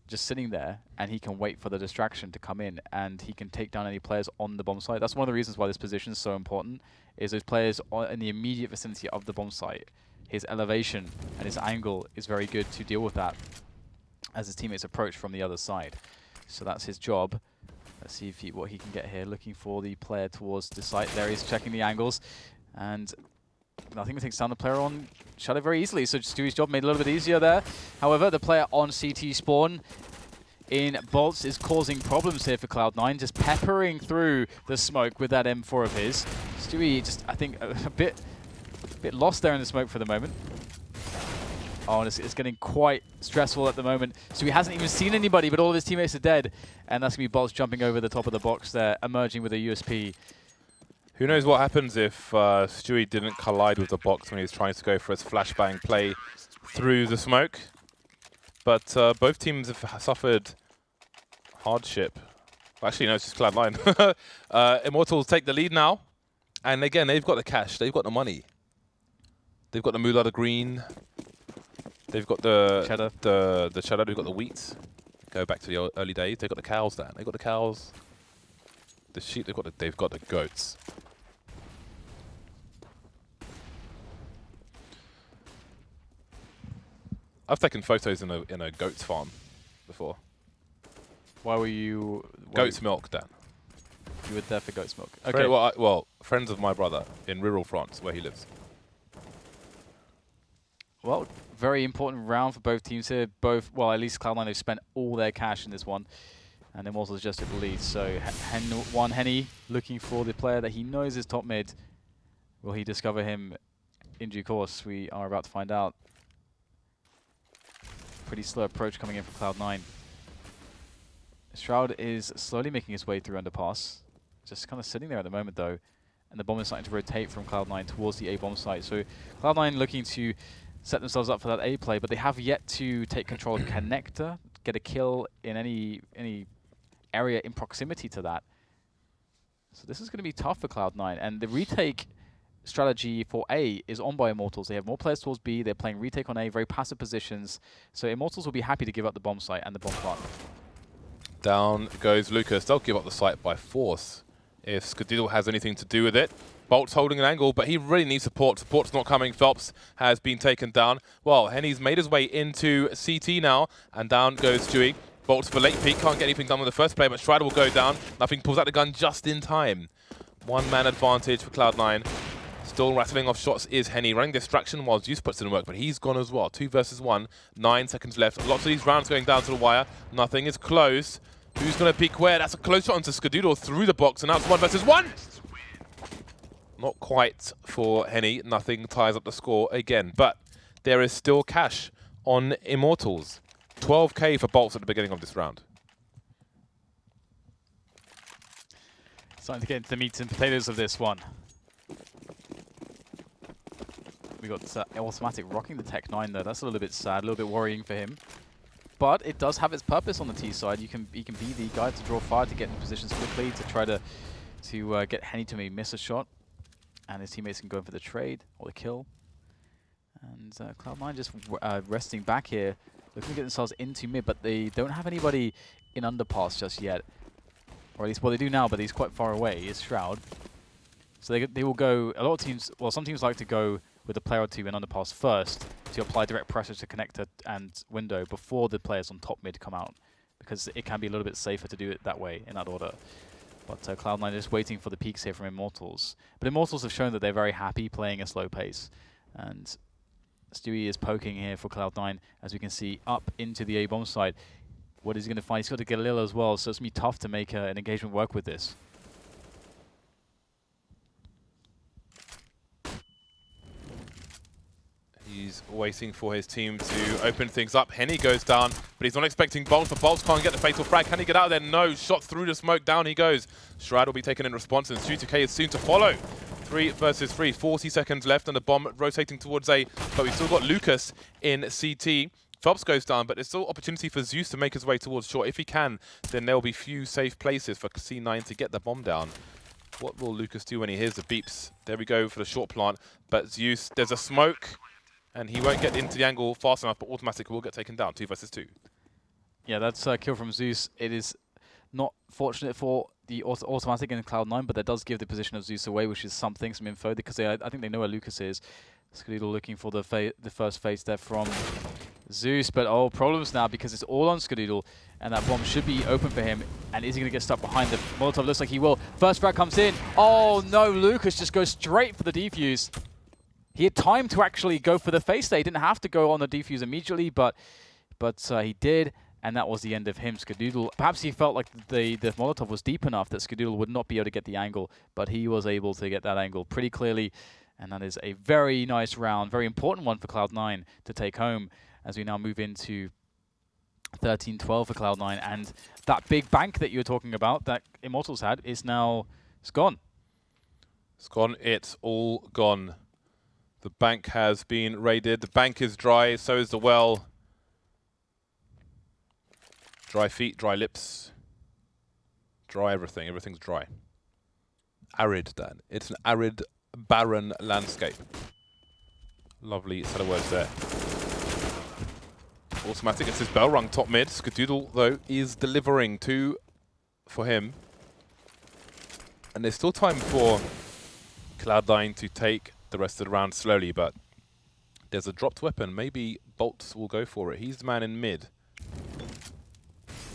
just sitting there, and he can wait for the distraction to come in, and he can take down any players on the bomb site. That's one of the reasons why this position is so important, is those players in the immediate vicinity of the bomb site. His elevation and his angle is very good to deal with that as his teammates approach from the other side. So that's his job. Let's see if what he can get here. Looking for the player towards the site. There he is, checking the angles. And nothing takes down the player on Shadow very easily. So Stewie's job made a little bit easier there. However, the player on CT spawn in boltz is causing problems here for Cloud9, just peppering through the smoke with that M4 of his. Stewie just, I think, a bit lost there in the smoke for the moment. Oh, and it's getting quite stressful at the moment. So he hasn't even seen anybody, but all of his teammates are dead. And that's going to be boltz jumping over the top of the box there, emerging with a USP. Who knows what happens if Stewie didn't collide with the box when he was trying to go for his flashbang play through the smoke. But both teams have suffered hardship. Actually, no, it's just Cloud9. Immortals take the lead now. And again, they've got the cash. They've got the money. They've got the moolah, the green. They've got the cheddar. The cheddar. They've got the wheat. Go back to the early days. They've got the cows down. They've got the cows. The sheep. They've got the goats. I've taken photos in a goat's farm before. Why were you... Goat's milk, Dan. You were there for goat's milk. Okay. Well, friends of my brother in rural France, where he lives. Well, very important round for both teams here. Both, well, at least Cloud9 have spent all their cash in this one. And Immortals just at the lead. So Henny looking for the player that he knows is top mid. Will he discover him in due course? We are about to find out. Pretty slow approach coming in from Cloud9. Shroud is slowly making his way through underpass. Just kind of sitting there at the moment though. And the bomb is starting to rotate from Cloud9 towards the A bomb site. So Cloud9 looking to set themselves up for that A play, but they have yet to take control of connector, get a kill in any area in proximity to that. So this is going to be tough for Cloud9. And the retake strategy for A is on by Immortals. They have more players towards B. They're playing retake on A, very passive positions. So Immortals will be happy to give up the bomb site and the bomb plant. Down goes Lucas. They'll give up the site by force if Skadoodle has anything to do with it. boltz holding an angle, but he really needs support. Support's not coming. Felps has been taken down. Well, Henny's made his way into CT now, and down goes Stewie. boltz for late peek. Can't get anything done with the first play, but Shroud will go down. Nothing, pulls out the gun just in time. One-man advantage for Cloud9. Still rattling off shots is Henny. Running distraction while Zeus puts in work, but he's gone as well. 2 versus 1. 9 seconds left. Lots of these rounds going down to the wire. Nothing is close. Who's going to peek where? That's a close shot onto Skadoodle through the box, and now it's 1 versus 1. Not quite for Henny. Nothing ties up the score again, but there is still cash on Immortals. 12k for boltz at the beginning of this round. Starting to get into the meat and potatoes of this one. We got autimatic rocking the Tech 9 though. That's a little bit sad, a little bit worrying for him. But it does have its purpose on the T side. He can be the guy to draw fire, to get in positions quickly, to try to get Henny to maybe miss a shot. And his teammates can go in for the trade or the kill. And Cloud9 just resting back here, looking to get themselves into mid, but they don't have anybody in underpass just yet. Or at least, well, they do now, but he's quite far away. It's Shroud. So they will go, a lot of teams, well, some teams like to go with a player or two in underpass first to apply direct pressure to connector and window before the players on top mid come out, because it can be a little bit safer to do it that way, in that order. But Cloud9 is waiting for the peaks here from Immortals. But Immortals have shown that they're very happy playing a slow pace. And Stewie is poking here for Cloud9, as we can see, up into the A-bomb side. what is he going to find? He's got to get a little as well, so it's going to be tough to make an engagement work with this. He's waiting for his team to open things up. Henrique goes down, but he's not expecting boltz, but boltz can't get the fatal frag. Can he get out of there? No. Shot through the smoke. Down he goes. Shroud will be taken in response, and Stewie2K is soon to follow. 3 versus 3. 40 seconds left, and the bomb rotating towards A. But we've still got Lucas in CT. felps goes down, but there's still opportunity for zews to make his way towards short. If he can, then there'll be few safe places for C9 to get the bomb down. What will Lucas do when he hears the beeps? There we go for the short plant. But zews, there's a smoke. And he won't get into the angle fast enough, but autimatic will get taken down. 2 versus 2. Yeah, that's a kill from zews. It is not fortunate for the autimatic in Cloud9, but that does give the position of zews away, which is something, some info, because I think they know where Lucas is. Skadoodle looking for the first face there from zews, but problems now because it's all on Skadoodle, and that bomb should be open for him. And is he going to get stuck behind the Molotov? Looks like he will. First frag comes in. Oh no, Lucas just goes straight for the defuse. He had time to actually go for the face there. He didn't have to go on the defuse immediately, but he did, and that was the end of him. Skadoodle, perhaps he felt like the Molotov was deep enough that Skadoodle would not be able to get the angle, but he was able to get that angle pretty clearly, and that is a very nice round, very important one for Cloud9 to take home as we now move into 13-12 for Cloud9, and that big bank that you were talking about that Immortals had is now gone. It's gone. It's all gone. The bank has been raided. The bank is dry, so is the well. Dry feet, dry lips. Dry everything. Everything's dry. Arid, Dan. It's an arid, barren landscape. Lovely set of words there. autimatic gets his bell rung top mid. Skadoodle, though, is delivering 2 for him. And there's still time for Cloud9 to take the rest of the round slowly, but there's a dropped weapon. Maybe boltz will go for it. He's the man in mid.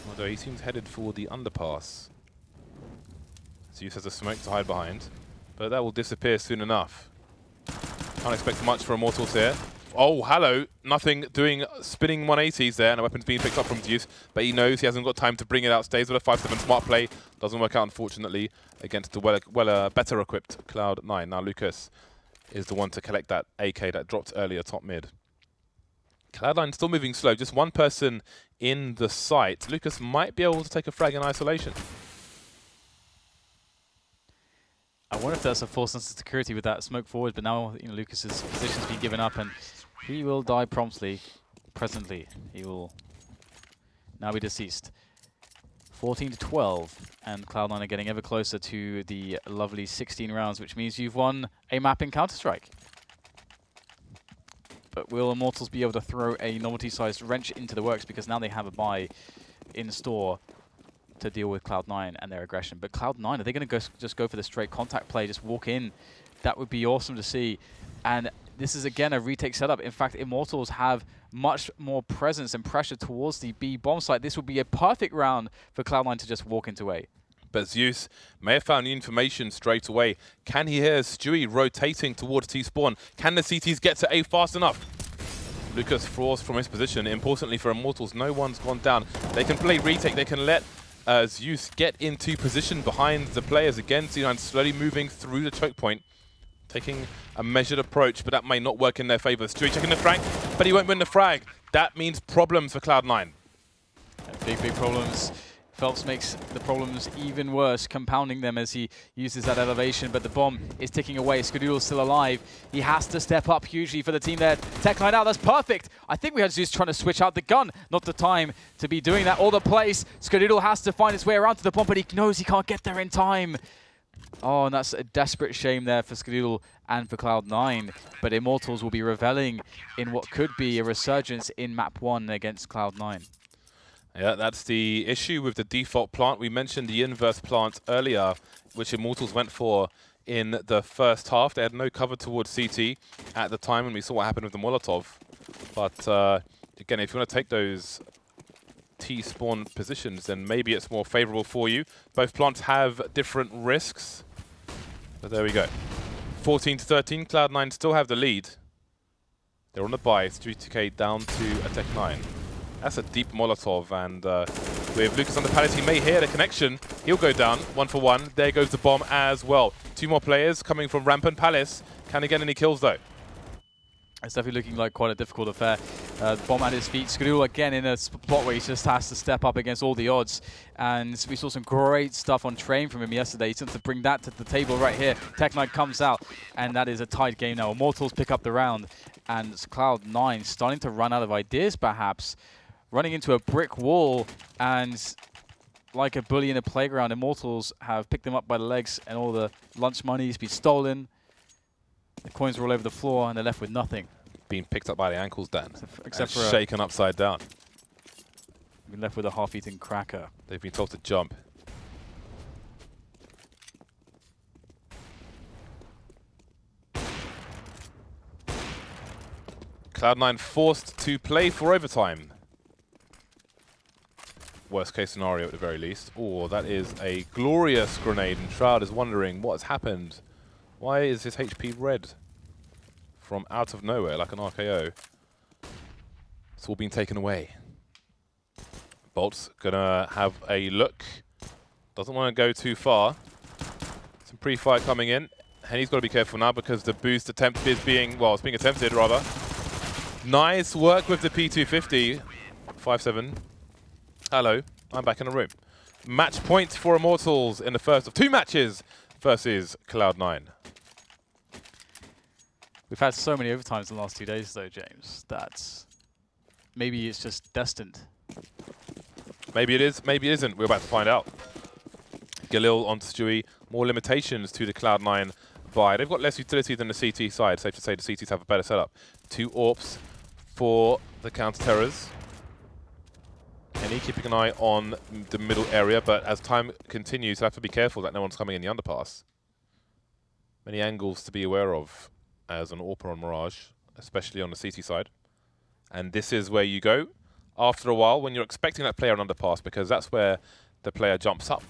Although he seems headed for the underpass. zews has a smoke to hide behind, but that will disappear soon enough. Can't expect much for Immortals here. Oh, hello. Nothing doing spinning 180s there, and a weapon's being picked up from zews, but he knows he hasn't got time to bring it out. Stays with a 5-7 smart play. Doesn't work out, unfortunately, against the better equipped Cloud9. Now Lucas is the one to collect that AK that dropped earlier top mid. Cloud9 still moving slow, just one person in the site. Lucas might be able to take a frag in isolation. I wonder if that's a false sense of security with that smoke forward, but now Lucas's position's been given up and he will die promptly. Presently, he will now be deceased. 14-12, and Cloud9 are getting ever closer to the lovely 16 rounds, which means you've won a map in Counter-Strike. But will Immortals be able to throw a novelty-sized wrench into the works, because now they have a buy in store to deal with Cloud9 and their aggression. But Cloud9, are they going to just go for the straight contact play, just walk in? That would be awesome to see. And this is, again, a retake setup. In fact, Immortals have much more presence and pressure towards the B bomb site. This would be a perfect round for Cloud9 to just walk into A. But zews may have found the information straight away. Can he hear Stewie rotating towards T-spawn? Can the CTs get to A fast enough? Lucas froze from his position. Importantly for Immortals, no one's gone down. They can play retake. They can let zews get into position behind the players again. C9 slowly moving through the choke point, taking a measured approach, but that may not work in their favor. Stewie checking the frag, but he won't win the frag. That means problems for Cloud9. Big, big problems. felps makes the problems even worse, compounding them as he uses that elevation, but the bomb is ticking away. Skadoodle's still alive. He has to step up hugely for the team there. Tech line out, that's perfect. I think we had zews trying to switch out the gun. Not the time to be doing that or the place. Skadoodle has to find his way around to the bomb, but he knows he can't get there in time. Oh, and that's a desperate shame there for Skadoodle and for Cloud9. But Immortals will be reveling in what could be a resurgence in map 1 against Cloud9. Yeah, that's the issue with the default plant. We mentioned the inverse plant earlier, which Immortals went for in the first half. They had no cover towards CT at the time, and we saw what happened with the Molotov. But again, if you want to take those T-spawn positions, then maybe it's more favorable for you. Both plants have different risks. But there we go. 14-13, Cloud9 still have the lead. They're on the buy. Stewie2K down to a Tech 9. That's a deep Molotov, and with Lucas on the pallet, he may hear the connection. He'll go down, 1 for 1. There goes the bomb as well. 2 more players coming from Rampant Palace. Can he get any kills, though? It's definitely looking like quite a difficult affair. Bomb at his feet. Skadoodle again in a spot where he just has to step up against all the odds. And we saw some great stuff on train from him yesterday. He's going to bring that to the table right here. Tech9 comes out, and that is a tight game now. Immortals pick up the round, and Cloud9 starting to run out of ideas, perhaps. Running into a brick wall, and like a bully in a playground, Immortals have picked them up by the legs, and all the lunch money has been stolen. The coins are all over the floor, and they're left with nothing. Being picked up by the ankles, Dan. Except for shaken upside down. Been left with a half-eaten cracker. They've been told to jump. Cloud9 forced to play for overtime. Worst case scenario at the very least. Oh, that is a glorious grenade, and Shroud is wondering what has happened. Why is his HP red? From out of nowhere, like an RKO. It's all been taken away. boltz gonna have a look. Doesn't want to go too far. Some pre-fire coming in. Henny's got to be careful now because the boost attempt is being, well, it's being attempted rather. Nice work with the P250. 5-7. Hello, I'm back in the room. Match point for Immortals in the first of 2 matches versus Cloud9. We've had so many overtimes in the last 2 days, though, James, that maybe it's just destined. Maybe it is, maybe it isn't. We're about to find out. Galil onto Stewie. More limitations to the Cloud9 buy. They've got less utility than the CT side. Safe to say the CTs have a better setup. 2 AWPs for the counter-terrors. Henny keeping an eye on the middle area, but as time continues, he'll have to be careful that no one's coming in the underpass. Many angles to be aware of as an AWP on Mirage, especially on the CT side. And this is where you go after a while when you're expecting that player on underpass, because that's where the player jumps up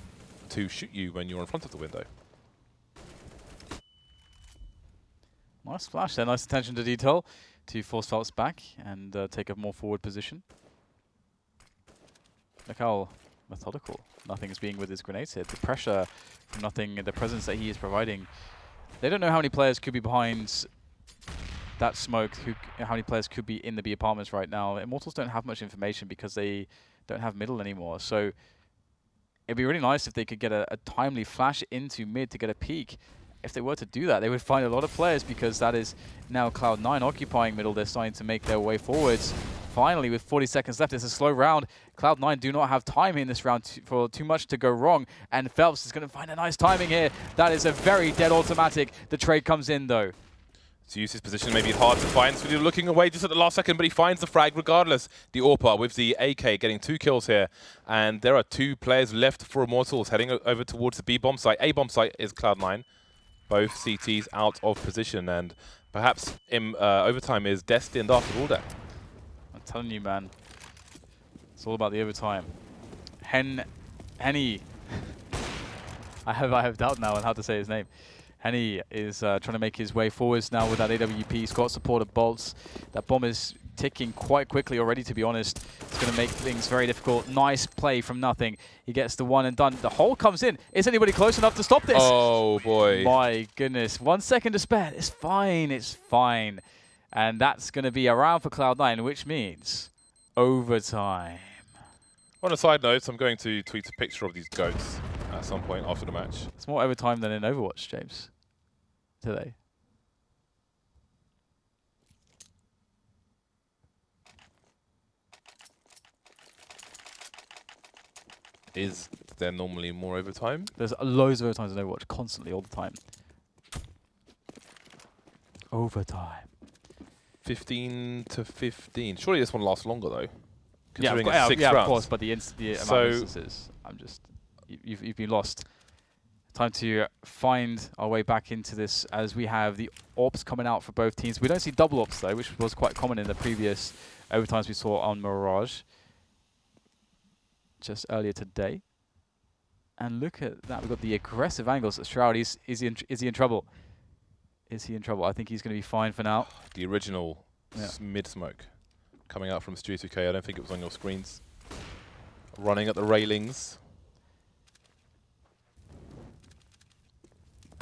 to shoot you when you're in front of the window. Nice flash there, nice attention to detail to force felps back and take a more forward position. Look how methodical Nothing is being with his grenades here. The pressure from Nothing, the presence that he is providing. They don't know how many players could be behind that smoke, how many players could be in the B apartments right now. Immortals don't have much information because they don't have middle anymore. So it'd be really nice if they could get a timely flash into mid to get a peek. If they were to do that, they would find a lot of players, because that is now Cloud9 occupying middle. They're starting to make their way forwards. Finally, with 40 seconds left, it's a slow round. Cloud9 do not have time in this round for too much to go wrong. And felps is going to find a nice timing here. That is a very dead automatic. The trade comes in, though. Zews' his position may be hard to find, so he's looking away just at the last second, but he finds the frag regardless. The AWPer with the AK getting 2 kills here, and there are 2 players left for Immortals heading over towards the B bomb site. A bomb site is Cloud9. Both CTs out of position, and perhaps overtime is destined after all that. I'm telling you, man, it's all about the overtime. Henny, I have doubt now on how to say his name. Henny is trying to make his way forwards now with that AWP. He's got support of boltz. That bomb is ticking quite quickly already, to be honest. It's going to make things very difficult. Nice play from Nothing. He gets the one and done. The hole comes in. Is anybody close enough to stop this? Oh, boy. My goodness. 1 second to spare. It's fine. It's fine. And that's going to be a round for Cloud9, which means overtime. On a side note, I'm going to tweet a picture of these goats at some point after the match. It's more overtime than in Overwatch, James, today. Is there normally more overtime? There's loads of overtimes in Overwatch, constantly, all the time. Overtime. 15 to 15. Surely this one lasts longer, though. Yeah, of course, but the amount of instances, you've been lost. Time to find our way back into this, as we have the AWPs coming out for both teams. We don't see double AWPs, though, which was quite common in the previous overtimes we saw on Mirage just earlier today. And look at that, we've got the aggressive angles at Shroud. Is he in trouble? Is he in trouble? I think he's going to be fine for now. The original mid-smoke. coming out from Stewie2K. I don't think it was on your screens. Running at the railings.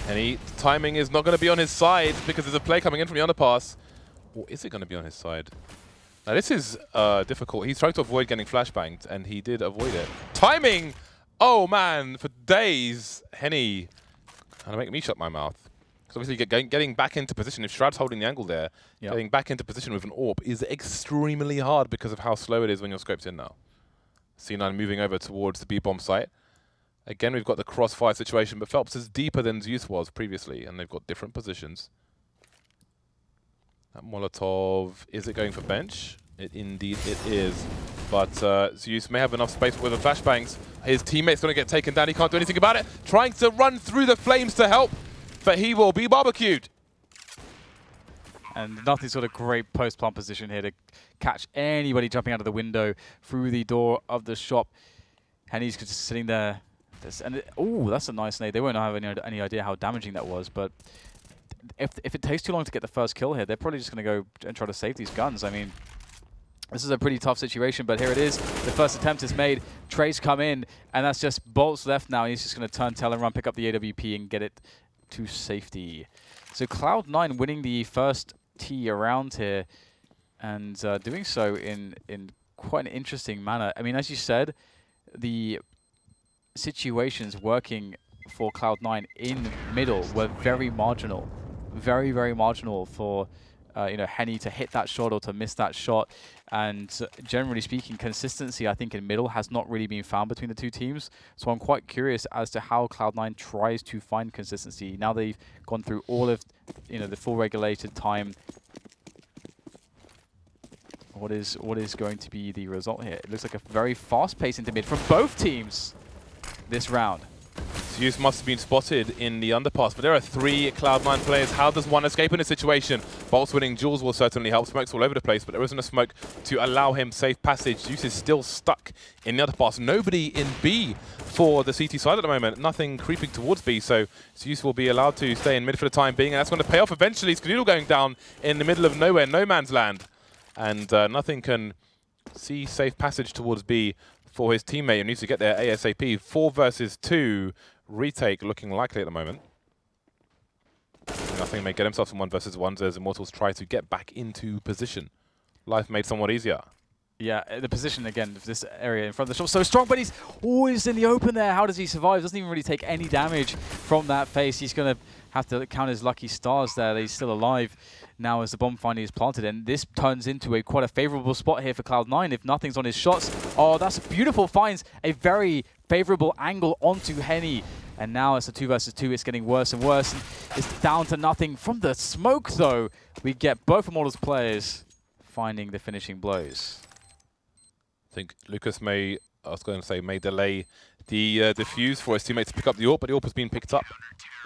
And timing is not going to be on his side because there's a play coming in from the underpass. Or is it going to be on his side? Now this is difficult. He's trying to avoid getting flashbanged, and he did avoid it. Timing! Oh man, for days, Henny trying to make me shut my mouth. Because obviously getting back into position, if Shroud's holding the angle there, getting back into position with an AWP is extremely hard because of how slow it is when you're scoped in now. C9 moving over towards the B-bomb site. Again, we've got the crossfire situation, but felps is deeper than Zeus was previously, and they've got different positions. That Molotov, is it going for bench? Indeed it is. But Zeus may have enough space with the flashbangs. His teammate's going to get taken down. He can't do anything about it. Trying to run through the flames to help, but he will be barbecued. And nothing's got a great post-plant position here to catch anybody jumping out of the window through the door of the shop. Henny's just sitting there. Oh, that's a nice nade. They won't have any idea how damaging that was, but if it takes too long to get the first kill here, they're probably just going to go and try to save these guns. I mean, this is a pretty tough situation, but here it is. The first attempt is made. Trace come in, and that's just boltz left now. He's just going to turn tail and run, pick up the AWP, and get it to safety. So Cloud9 winning the first T around here, and doing so in quite an interesting manner. I mean, as you said, the situations working for Cloud9 in middle were very marginal. Very, very marginal for Henny to hit that shot or to miss that shot. And generally speaking, consistency, I think, in middle has not really been found between the two teams. So I'm quite curious as to how Cloud9 tries to find consistency. Now they've gone through all of the full regulated time. What is going to be the result here? It looks like a very fast pace into mid from both teams this round. Zeus must have been spotted in the underpass, but there are 3 Cloud9 players. How does one escape in this situation? boltz winning Jules will certainly help. Smoke's all over the place, but there isn't a smoke to allow him safe passage. Zeus is still stuck in the underpass. Nobody in B for the CT side at the moment. Nothing creeping towards B, so Zeus will be allowed to stay in mid for the time being, and that's going to pay off eventually. Skadoodle going down in the middle of nowhere, no man's land. And nothing can see safe passage towards B for his teammate who needs to get there ASAP. 4 versus 2. Retake looking likely at the moment. Nothing may get himself some 1 versus 1s as Immortals try to get back into position. Life made somewhat easier. Yeah, the position again of this area in front of the shop so strong, but he's always in the open there. How does he survive? Doesn't even really take any damage from that face. He's going to have to count his lucky stars there that he's still alive now as the bomb finally is planted. And this turns into quite a favorable spot here for Cloud9 if nothing's on his shots. Oh, that's beautiful. Finds a very favorable angle onto Henny. And now it's a 2 versus 2. It's getting worse and worse. And it's down to nothing. From the smoke, though, we get both Immortals players finding the finishing blows. I think Lucas may delay the defuse for his teammate to pick up the AWP, but the AWP has been picked up,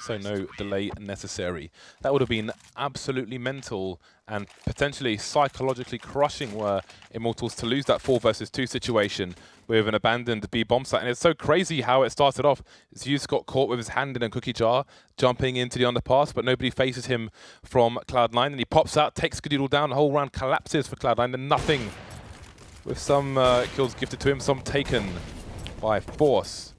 so no delay necessary. That would have been absolutely mental and potentially psychologically crushing were Immortals to lose that 4 versus 2 situation with an abandoned B bomb site. And it's so crazy how it started off. Zeus got caught with his hand in a cookie jar, jumping into the underpass, but nobody faces him from Cloud9, and he pops out, takes Skadoodle down, the whole round collapses for Cloud9, and nothing. With some kills gifted to him, some taken by force.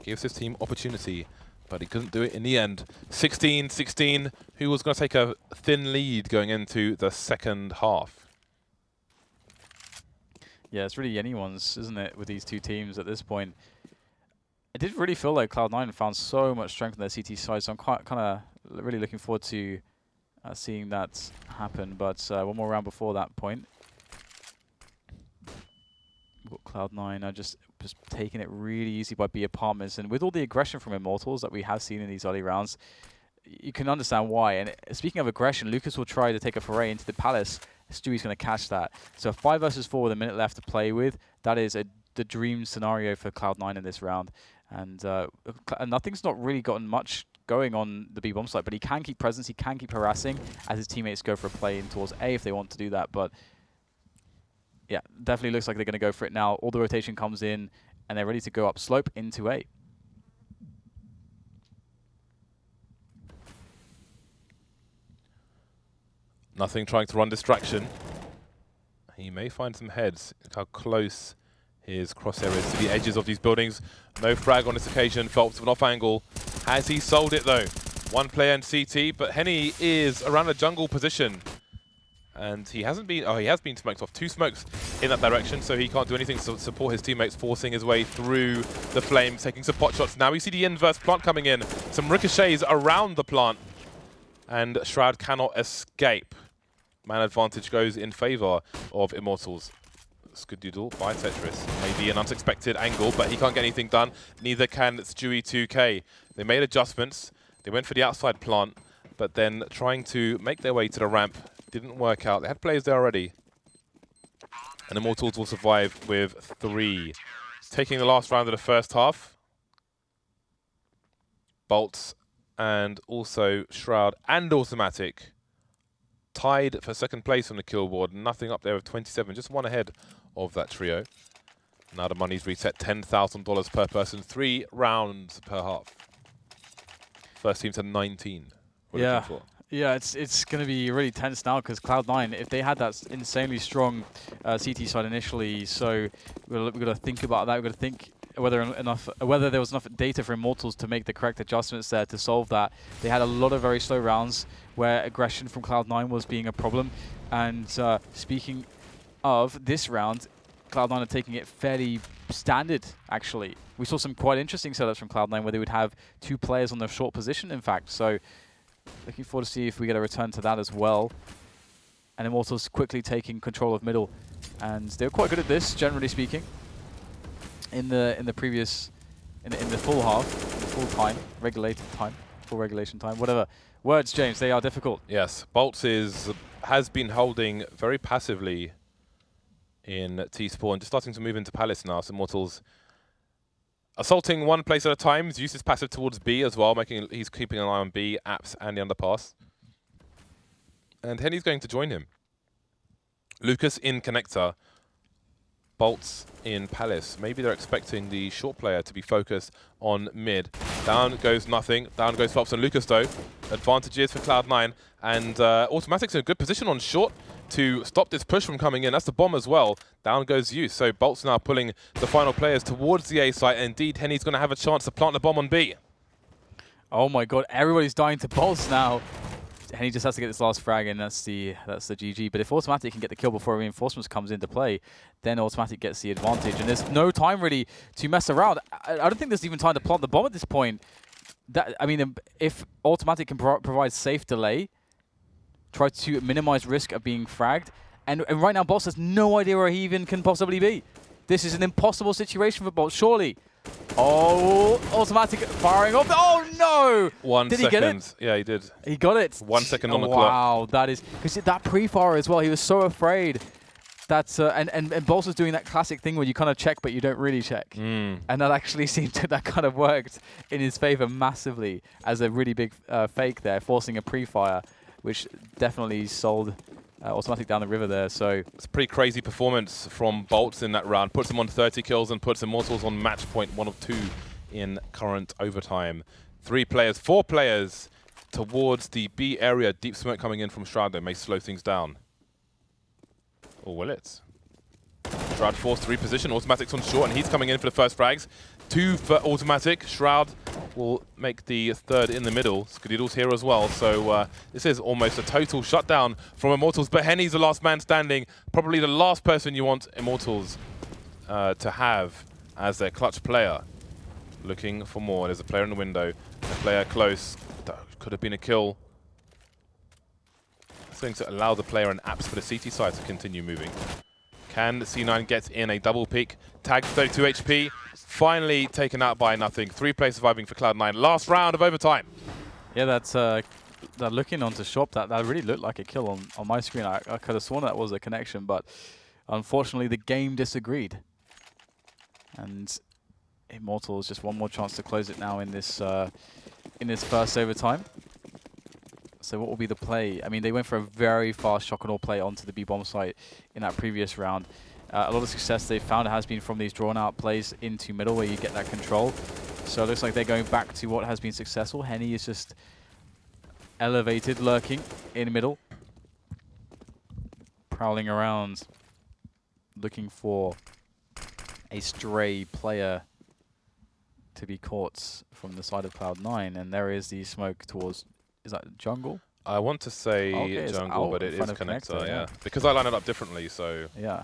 Gives his team opportunity, but he couldn't do it in the end. 16-16, who was going to take a thin lead going into the second half. Yeah, it's really anyone's, isn't it, with these two teams at this point. It did really feel like Cloud9 found so much strength on their CT side, so I'm kind of really looking forward to seeing that happen. But one more round before that point. Cloud9 are just taking it really easy by B apartments, and with all the aggression from Immortals that we have seen in these early rounds, you can understand why. And speaking of aggression, Lucas will try to take a foray into the Palace. Stewie's going to catch that. So 5 versus 4 with a minute left to play with. That is the dream scenario for Cloud9 in this round. And nothing's not really gotten much going on the B bomb site, but he can keep presence, he can keep harassing as his teammates go for a play in towards A if they want to do that. But yeah, definitely looks like they're going to go for it now. All the rotation comes in, and they're ready to go up slope into A. Nothing trying to run distraction. He may find some heads. Look how close his crosshair is to the edges of these buildings. No frag on this occasion. Felps with an off angle. Has he sold it though? One player in CT, but Henny is around a jungle position. And he hasn't been, he has been smoked off. 2 smokes in that direction, so he can't do anything to support his teammates, forcing his way through the flames, taking some pot shots. Now we see the inverse plant coming in. Some ricochets around the plant. And Shroud cannot escape. Man advantage goes in favor of Immortals. Skadoodle by Tetris. Maybe an unexpected angle, but he can't get anything done. Neither can Stewie2K. They made adjustments. They went for the outside plant, but then trying to make their way to the ramp didn't work out. They had players there already. And Immortals will survive with 3. Taking the last round of the first half. Boltz and also Shroud and autimatic tied for second place on the kill board. Nothing up there with 27, just 1 ahead of that trio. Now the money's reset, $10,000 per person, 3 rounds per half. First team to 19. Yeah, it's going to be really tense now because Cloud9, if they had that insanely strong CT side initially, so we've got to think about that. We've got to think whether there was enough data for Immortals to make the correct adjustments there to solve that. They had a lot of very slow rounds where aggression from Cloud9 was being a problem. And speaking of this round, Cloud9 are taking it fairly standard, actually. We saw some quite interesting setups from Cloud9 where they would have 2 players on their short position, in fact. So looking forward to see if we get a return to that as well. And Immortals quickly taking control of middle. And they were quite good at this, generally speaking. In the previous, in the full half, full time, regulated time, full regulation time, whatever. Words, James, they are difficult. Yes, boltz has been holding very passively in T-Spawn, just starting to move into Palace now. So Immortals assaulting 1 place at a time. Zeus is passive towards B as well, he's keeping an eye on B, apps, and the underpass. And Henny's going to join him. Lucas in connector. Boltz in Palace. Maybe they're expecting the short player to be focused on mid. Down goes nothing. Down goes Felps and Lucas though. Advantages for Cloud9. And autimatic's in a good position on short to stop this push from coming in. That's the bomb as well. Down goes Zeus. So Boltz now pulling the final players towards the A site. And indeed, Henny's going to have a chance to plant the bomb on B. Oh my god, everybody's dying to Boltz now. Henny just has to get this last frag and that's the GG. But if autimatic can get the kill before reinforcements comes into play, then autimatic gets the advantage. And there's no time really to mess around. I don't think there's even time to plant the bomb at this point. I mean, if autimatic can provide safe delay, try to minimize risk of being fragged. And right now, Boltz has no idea where he even can possibly be. This is an impossible situation for Boltz, surely. Oh, autimatic firing off. Oh no! 1 second. Did he get it? Yeah, he did. He got it. 1 second on the clock. Wow, that is because that pre-fire as well. He was so afraid that and Boltz was doing that classic thing where you kind of check but you don't really check, and that actually seemed to that kind of worked in his favor massively as a really big fake there, forcing a pre-fire, which definitely sold autimatic down the river there. So it's a pretty crazy performance from Boltz in that round. Puts him on 30 kills and puts Immortals on match point 1 of 2 in current overtime. 4 players towards the B area. Deep smoke coming in from Shroud, though, may slow things down. Or will it? Shroud forced to reposition. autimatic's on short, and he's coming in for the first frags. 2 for autimatic. Shroud will make the 3rd in the middle. Skadoodle's here as well, so this is almost a total shutdown from Immortals, but Henny's the last man standing. Probably the last person you want Immortals to have as their clutch player. Looking for more. There's a player in the window, a player close. That could have been a kill. It's going to allow the player and apps for the CT side to continue moving. Can C9 get in a double peek? Tagged 32 HP. Finally taken out by nothing. 3 players surviving for Cloud9. Last round of overtime. yeah, that's that looking onto shop, that really looked like a kill on my screen. I could have sworn that was a connection, but unfortunately the game disagreed. And Immortals just 1 more chance to close it now in this first overtime. So what will be the play? I mean, they went for a very fast shock and awe play onto the B-bomb site in that previous round. A lot of success they've found has been from these drawn-out plays into middle where you get that control. So it looks like they're going back to what has been successful. Henny is just elevated, lurking in middle, prowling around. looking for a stray player to be caught from the side of Cloud9, and there is the smoke towards, is that jungle? I want to say Okay, jungle, but it is connector, yeah. Because I line it up differently, so... Yeah.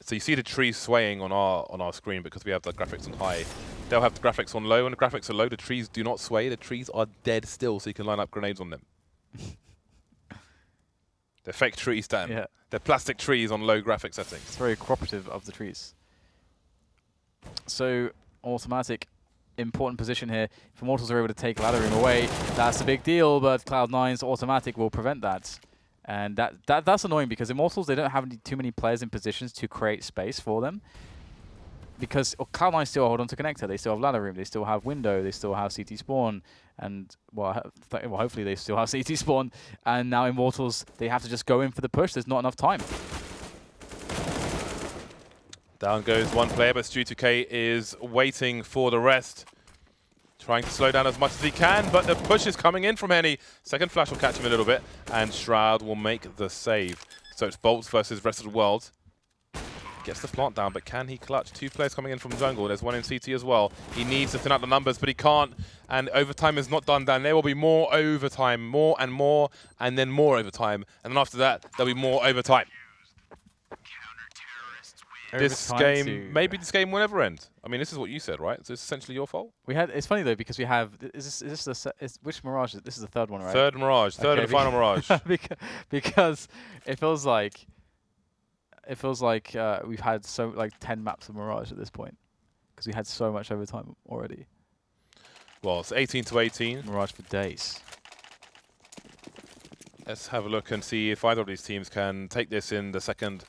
So you see the trees swaying on our screen because we have the graphics on high. They'll have the graphics on low, and the graphics are low. The trees do not sway. The trees are dead still, so you can line up grenades on them. They're fake trees, Dan. Yeah. They're plastic trees on low graphic settings. It's very cooperative of the trees. So, autimatic, important position here. If Immortals are able to take Latham away, that's a big deal, but Cloud9's autimatic will prevent that. And that's annoying because Immortals, they don't have too many players in positions to create space for them. Because Cloud9 still hold on to connector, they still have ladder room, they still have window, they still have CT spawn, and well, hopefully they still have CT spawn. And now Immortals, they have to just go in for the push. There's not enough time. Down goes one player, but Stewie2K is waiting for the rest. Trying to slow down as much as he can, but the push is coming in from Henny. Second flash will catch him a little bit, and Shroud will make the save. So it's boltz versus rest of the world. Gets the plant down, but can he clutch? Two players coming in from jungle. There's one in CT as well. He needs to thin out the numbers, but he can't. And overtime is not done, Dan. There will be more overtime, more, and then more overtime. And then after that, there'll be more overtime. This game, maybe this game will never end. I mean, this is what you said, right? So it's essentially your fault. It's funny though because we have. Which Mirage? This is the third one, right? Third Mirage, third and final Mirage. because it feels like we've had 10 maps of Mirage at this point because we had so much overtime already. Well, it's 18-18. Mirage for days. Let's have a look and see if either of these teams can take this in the second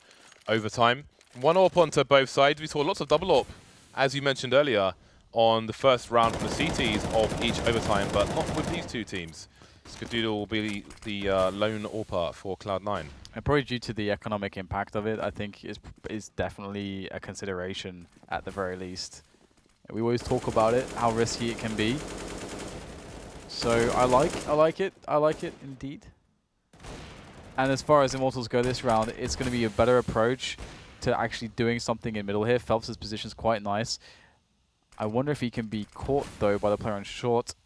overtime. One AWP onto both sides. We saw lots of double AWP, as you mentioned earlier, on the first round from the CTs of each overtime, but not with these two teams. Skadoodle will be the lone AWPer for Cloud9. And probably due to the economic impact of it, I think is definitely a consideration at the very least. We always talk about it, how risky it can be. So I like it indeed. And as far as Immortals go this round, it's going to be a better approach to actually doing something in middle here. Felps' position is quite nice. I wonder if he can be caught though by the player on short.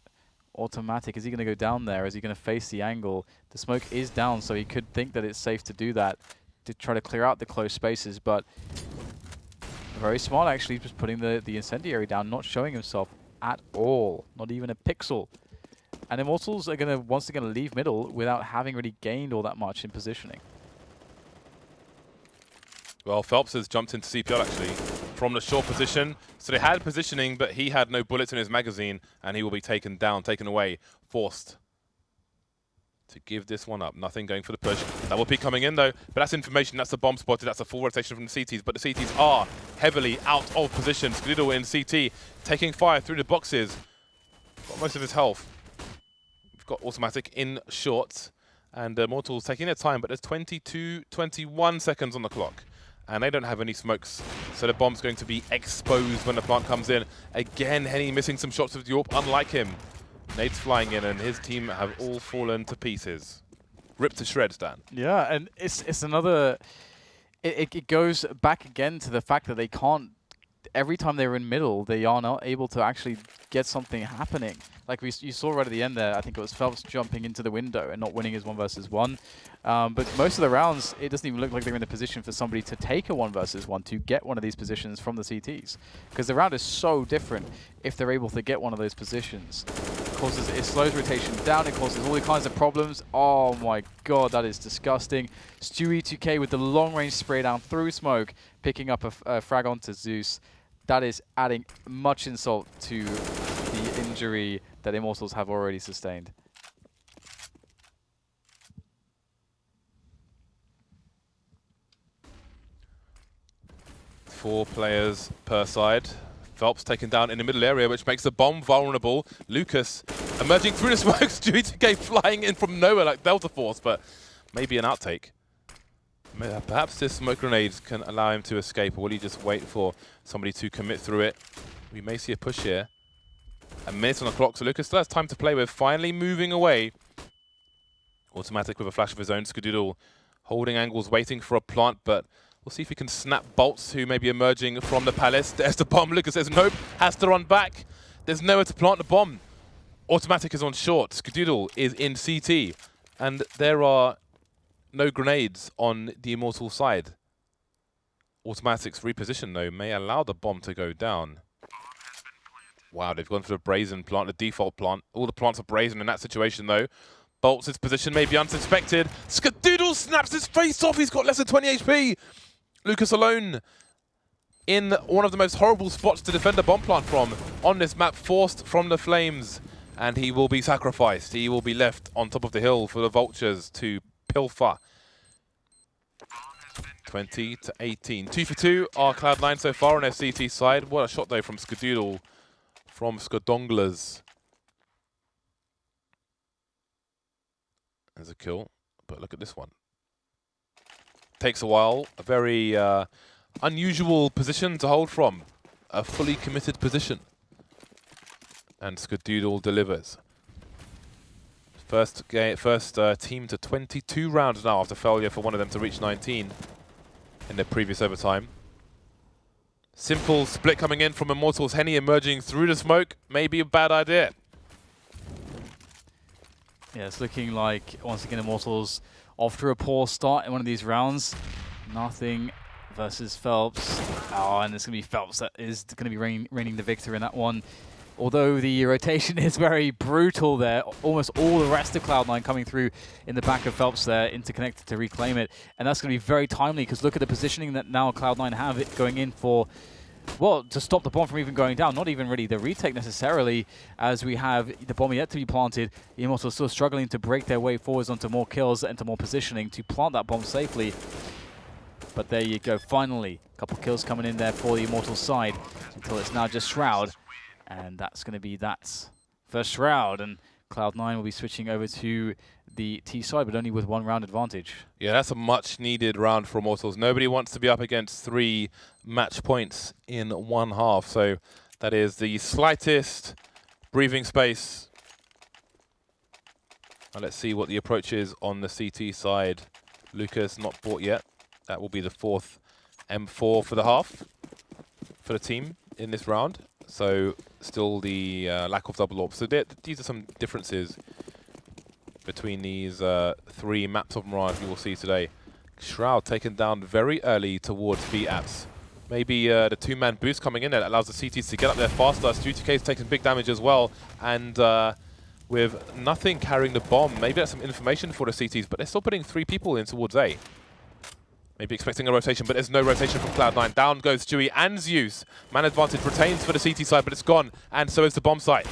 Autimatic, is he going to go down there? Is he going to face the angle? The smoke is down, so he could think that it's safe to do that, to try to clear out the close spaces, but very smart actually, just putting the incendiary down, not showing himself at all, not even a pixel. And Immortals are going to once again leave middle without having really gained all that much in positioning. Well, Felps has jumped into CPL actually from the short position. So they had positioning, but he had no bullets in his magazine, and he will be taken down, taken away, forced to give this one up. Nothing going for the push. Double peek coming in though, but that's information. That's a bomb spotted. That's a full rotation from the CTs, but the CTs are heavily out of position. Skadoodle in CT, taking fire through the boxes. Got most of his health. We've got autimatic in short, and Immortals taking their time, but there's 21 seconds on the clock. And they don't have any smokes, so the bomb's going to be exposed when the plant comes in. Again, Henny missing some shots with the AWP, unlike him. Nade's flying in, and his team have all fallen to pieces. Ripped to shreds, Dan. Yeah, and it's another... It goes back again to the fact that they can't... Every time they're in middle, they are not able to actually get something happening. Like you saw right at the end there, I think it was Felps jumping into the window and not winning his 1 versus 1. But most of the rounds, it doesn't even look like they're in a position for somebody to take a 1 versus 1 to get one of these positions from the CTs. Because the round is so different if they're able to get one of those positions. It slows rotation down, it causes all kinds of problems. Oh my god, that is disgusting. Stewie2K with the long range spray down through smoke, picking up a frag onto Zeus. That is adding much insult to the injury that Immortals have already sustained. Four players per side. Felps taken down in the middle area, which makes the bomb vulnerable. Lucas emerging through the smoke. Stewie2K flying in from nowhere like Delta Force, but maybe an outtake. Perhaps this smoke grenade can allow him to escape, or will he just wait for somebody to commit through it? We may see a push here. A minute on the clock, so Lucas still has time to play with. Finally moving away. Autimatic with a flash of his own. Skadoodle holding angles, waiting for a plant, but We'll see if he can snap boltz, who may be emerging from the palace. There's the bomb. Lucas says nope, has to run back. There's nowhere to plant the bomb. Autimatic is on short. Skadoodle is in CT. And there are no grenades on the Immortal side. Autimatic's reposition, though, may allow the bomb to go down. Wow, they've gone for the brazen plant, the default plant. All the plants are brazen in that situation, though. boltz' position may be unsuspected. Skadoodle snaps his face off. He's got less than 20 HP. Lucas alone in one of the most horrible spots to defend a bomb plant from on this map, forced from the flames. And he will be sacrificed. He will be left on top of the hill for the vultures to pilfer. 20 to 18. 2 for 2 are Cloud9 so far on their CT side. What a shot, though, from Skadoodle, from Skadonglers. There's a kill, but look at this one. Takes a while. A very unusual position to hold from. A fully committed position. And Skadoodle delivers. First team to 22 rounds now after failure for one of them to reach 19 in their previous overtime. Simple split coming in from Immortals. Henny emerging through the smoke. Maybe a bad idea. Yeah, it's looking like, once again, Immortals off to a poor start in one of these rounds. Nothing versus felps. Oh, and it's going to be felps that is going to be reigning the victor in that one. Although the rotation is very brutal there, almost all the rest of Cloud9 coming through in the back of felps there, interconnected to reclaim it. And that's going to be very timely, because look at the positioning that now Cloud9 have it going in for, well, to stop the bomb from even going down. Not even really the retake necessarily, as we have the bomb yet to be planted. The Immortals still struggling to break their way forwards onto more kills and to more positioning to plant that bomb safely. But there you go, finally. A couple kills coming in there for the Immortals side, until it's now just Shroud. And that's going to be that for Shroud. And Cloud9 will be switching over to the T side, but only with 1 round advantage. Yeah, that's a much needed round for Immortals. Nobody wants to be up against 3 match points in one half. So that is the slightest breathing space. Now let's see what the approach is on the CT side. Lucas not bought yet. That will be the 4th M4 for the half for the team in this round. So still the lack of double AWP. So these are some differences between these 3 maps of Mirage we will see today. Shroud taken down very early towards B-apps. Maybe the 2-man boost coming in there that allows the CTs to get up there faster. Stewie2K is taking big damage as well. And with nothing carrying the bomb, maybe that's some information for the CTs, but they're still putting 3 people in towards A. Maybe expecting a rotation, but there's no rotation from Cloud9. Down goes Stewie and Zeus. Man advantage retains for the CT side, but it's gone. And so is the bomb side.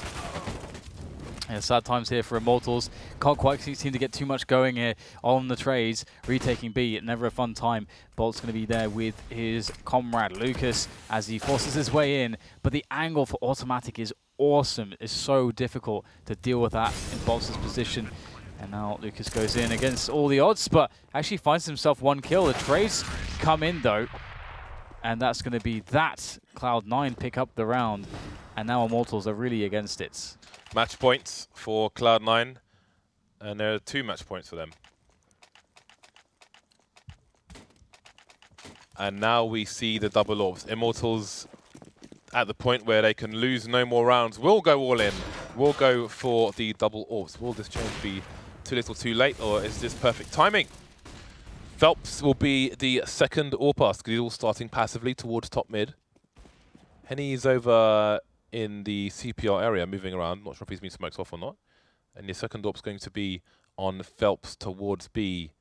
Yeah, sad times here for Immortals. Can't quite seem to get too much going here on the trades. Retaking B, never a fun time. boltz going to be there with his comrade Lucas as he forces his way in. But the angle for autimatic is awesome. It's so difficult to deal with that in boltz' position. And now Lucas goes in against all the odds, but actually finds himself 1 kill. The trades come in, though. And that's going to be that. Cloud9 pick up the round. And now Immortals are really against it. Match points for Cloud9. And there are 2 match points for them. And now we see the double AWPs. Immortals at the point where they can lose no more rounds. Will go all in. Will go for the double AWPs. Will this change be too little too late, or is this perfect timing? felps will be the 2nd AWP pass. Skadoodle starting passively towards top mid. Henny's over in the CPR area, moving around. Not sure if he's been smoked off or not. And the 2nd AWP's going to be on felps towards B.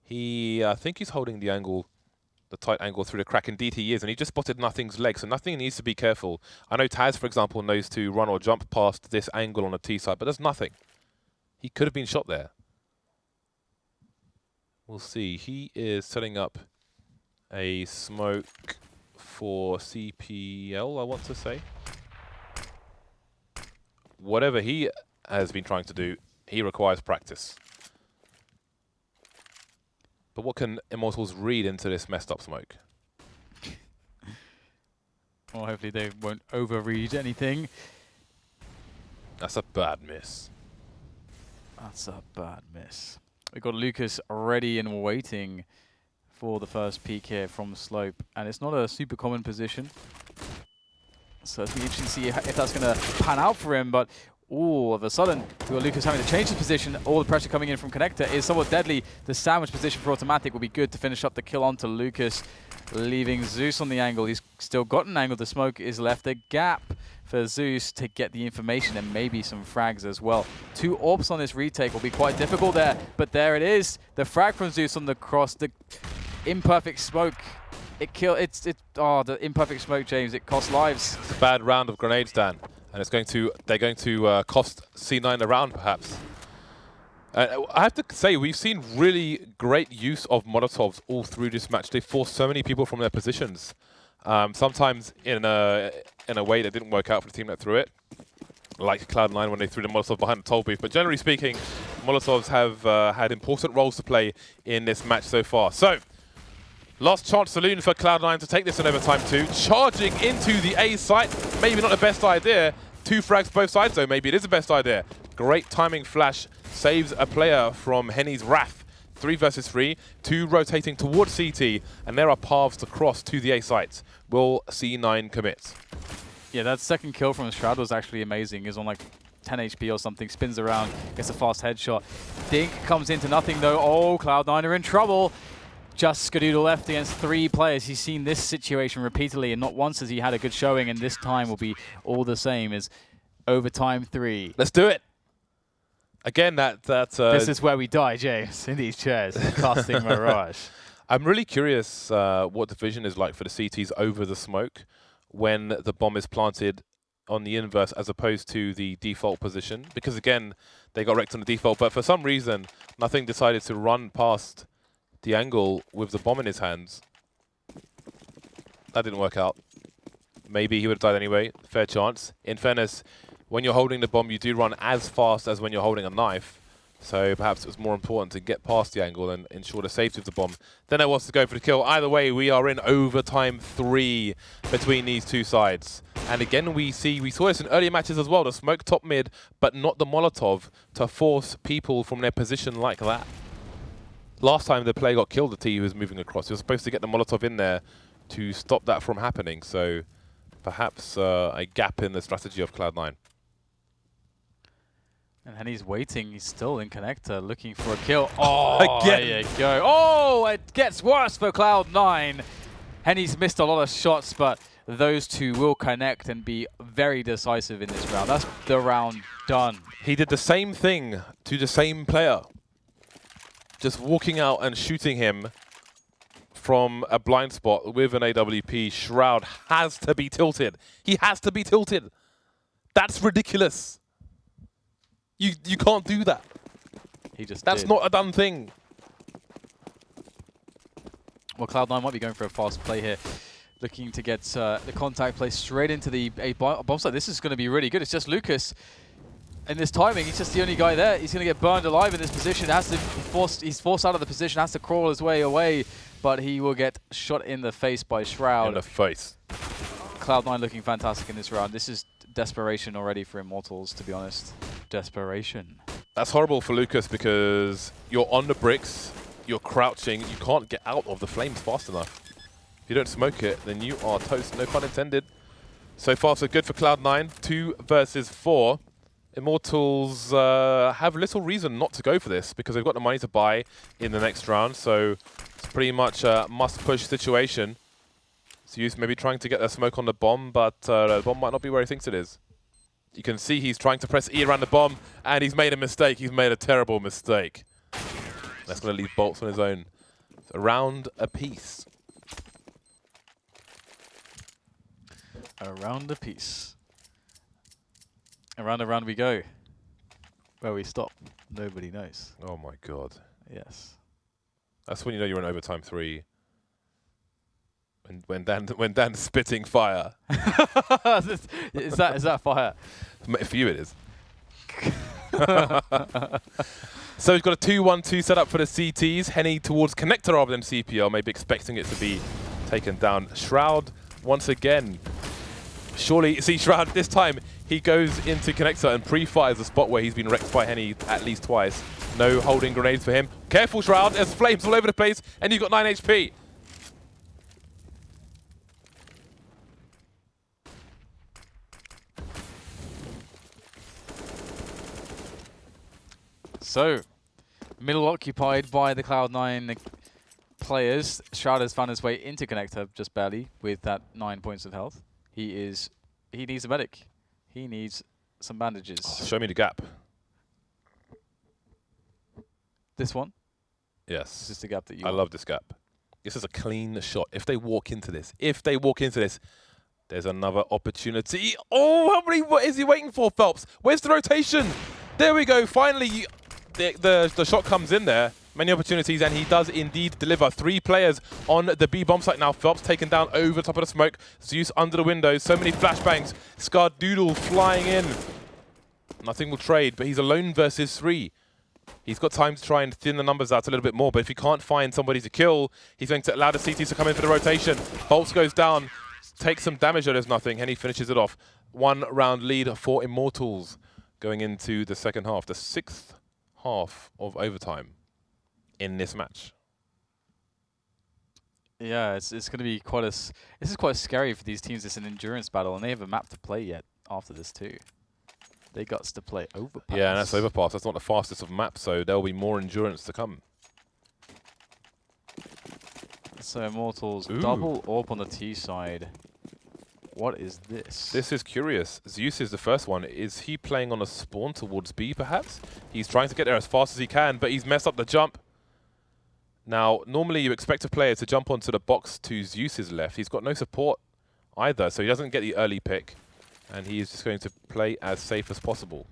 I think he's holding the angle, the tight angle through the crack. Indeed he is, and he just spotted Nothing's leg, so Nothing needs to be careful. I know Taz, for example, knows to run or jump past this angle on the T side, but there's nothing. He could have been shot there. We'll see. He is setting up a smoke for CPL, I want to say. Whatever he has been trying to do, he requires practice. But what can Immortals read into this messed up smoke? Well, hopefully they won't overread anything. That's a bad miss. That's a bad miss. We've got Lucas ready and waiting for the first peak here from slope, and it's not a super common position. So it's going to be interesting to see if that's going to pan out for him, but all of a sudden, we got Lucas having to change his position. All the pressure coming in from Connector is somewhat deadly. The sandwich position for autimatic will be good to finish up the kill onto Lucas, leaving Zeus on the angle. He's still got an angle. The smoke is left a gap for Zeus to get the information and maybe some frags as well. 2 AWPs on this retake will be quite difficult there, but there it is. The frag from Zeus on the cross, the imperfect smoke. The imperfect smoke, James, it costs lives. It's a bad round of grenades, Dan. And they're going to cost C9 a round, perhaps. I have to say, we've seen really great use of Molotovs all through this match. They forced so many people from their positions. Sometimes in a way that didn't work out for the team that threw it, like Cloud9 when they threw the Molotov behind the toll booth. But generally speaking, Molotovs have had important roles to play in this match so far. So, last chance saloon for Cloud9 to take this in overtime 2. Charging into the A site, maybe not the best idea. 2 frags both sides though, maybe it is the best idea. Great timing flash, saves a player from Henny's wrath. 3 versus 3, 2 rotating towards CT, and there are paths to cross to the A site. Will C9 commit? Yeah, that second kill from Shroud was actually amazing. He's on like 10 HP or something, spins around, gets a fast headshot. Dink comes into nothing though. Oh, Cloud9 are in trouble. Just Skadoodle left against 3 players. He's seen this situation repeatedly, and not once has he had a good showing, and this time will be all the same as overtime 3. Let's do it. Again, this is where we die, James, in these chairs, casting Mirage. I'm really curious what the vision is like for the CTs over the smoke when the bomb is planted on the inverse as opposed to the default position. Because again, they got wrecked on the default, but for some reason, nothing decided to run past the angle with the bomb in his hands. That didn't work out. Maybe he would have died anyway. Fair chance. In fairness, when you're holding the bomb, you do run as fast as when you're holding a knife. So perhaps it was more important to get past the angle and ensure the safety of the bomb than it was to go for the kill. Either way, we are in overtime 3 between these 2 sides. And again, we saw this in earlier matches as well. The smoke top mid, but not the Molotov to force people from their position like that. Last time the player got killed, the T was moving across. You're supposed to get the Molotov in there to stop that from happening. So perhaps a gap in the strategy of Cloud9. And he's waiting. He's still in connector, looking for a kill. Oh, again. There you go. Oh, it gets worse for Cloud9. Henny's missed a lot of shots, but those 2 will connect and be very decisive in this round. That's the round done. He did the same thing to the same player. Just walking out and shooting him from a blind spot with an AWP. Shroud has to be tilted. He has to be tilted. That's ridiculous. You can't do that. That's not a done thing. Well, Cloud9 might be going for a fast play here, looking to get the contact play straight into the bomb site. This is going to be really good. It's just Lucas. In this timing, he's just the only guy there. He's going to get burned alive in this position. He's forced out of the position, has to crawl his way away, but he will get shot in the face by Shroud. In the face. Cloud9 looking fantastic in this round. This is desperation already for Immortals, to be honest. Desperation. That's horrible for Lucas because you're on the bricks, you're crouching, you can't get out of the flames fast enough. If you don't smoke it, then you are toast, no pun intended. So far, so good for Cloud9. 2 versus 4. Immortals have little reason not to go for this because they've got the money to buy in the next round, so it's pretty much a must-push situation. Zeus maybe trying to get a smoke on the bomb, but the bomb might not be where he thinks it is. You can see he's trying to press E around the bomb, and he's made a mistake. He's made a terrible mistake. That's going to leave boltz on his own. It's a round apiece. A round apiece. Around and round we go. Where we stop, nobody knows. Oh my god. Yes. That's when you know you're in overtime 3. When Dan's spitting fire. is that fire? For you it is. So we've got a 2-1-2 set up for the CTs. Henny towards connector rather than CPL, maybe expecting it to be taken down. Shroud once again. Surely, see Shroud this time, He goes into connector and pre-fires the spot where he's been wrecked by Henny at least twice. No holding grenades for him. Careful, Shroud. There's flames all over the place, and you've got 9 HP. So, middle occupied by the Cloud9 players. Shroud has found his way into connector just barely with that 9 points of health. He needs a medic. He needs some bandages. Oh, show me the gap. This one? Yes. This is the gap that you I love this gap. This is a clean shot. If they walk into this, there's another opportunity. Oh, how many? What is he waiting for, Felps? Where's the rotation? There we go. Finally, the shot comes in there. Many opportunities, and he does indeed deliver. 3 players on the B bomb site now. Felps taken down over the top of the smoke. Zeus under the windows. So many flashbangs. Skadoodle flying in. Nothing will trade, but he's alone versus 3. He's got time to try and thin the numbers out a little bit more, but if he can't find somebody to kill, he's going to allow the CTs to come in for the rotation. boltz goes down, takes some damage, there's nothing, and he finishes it off. 1 round lead for Immortals going into the second half, the 6th half of overtime in this match. Yeah, it's going to be quite this is quite scary for these teams. It's an endurance battle, and they have a map to play yet after this too. They got to play overpass. Yeah, and that's overpass. That's not the fastest of maps, so there'll be more endurance to come. So Immortals, double AWP on the T side. What is this? This is curious. Zeus is the first one. Is he playing on a spawn towards B, perhaps? He's trying to get there as fast as he can, but he's messed up the jump. Now, normally you expect a player to jump onto the box to Zeus's left. He's got no support either, so he doesn't get the early pick. And he is just going to play as safe as possible.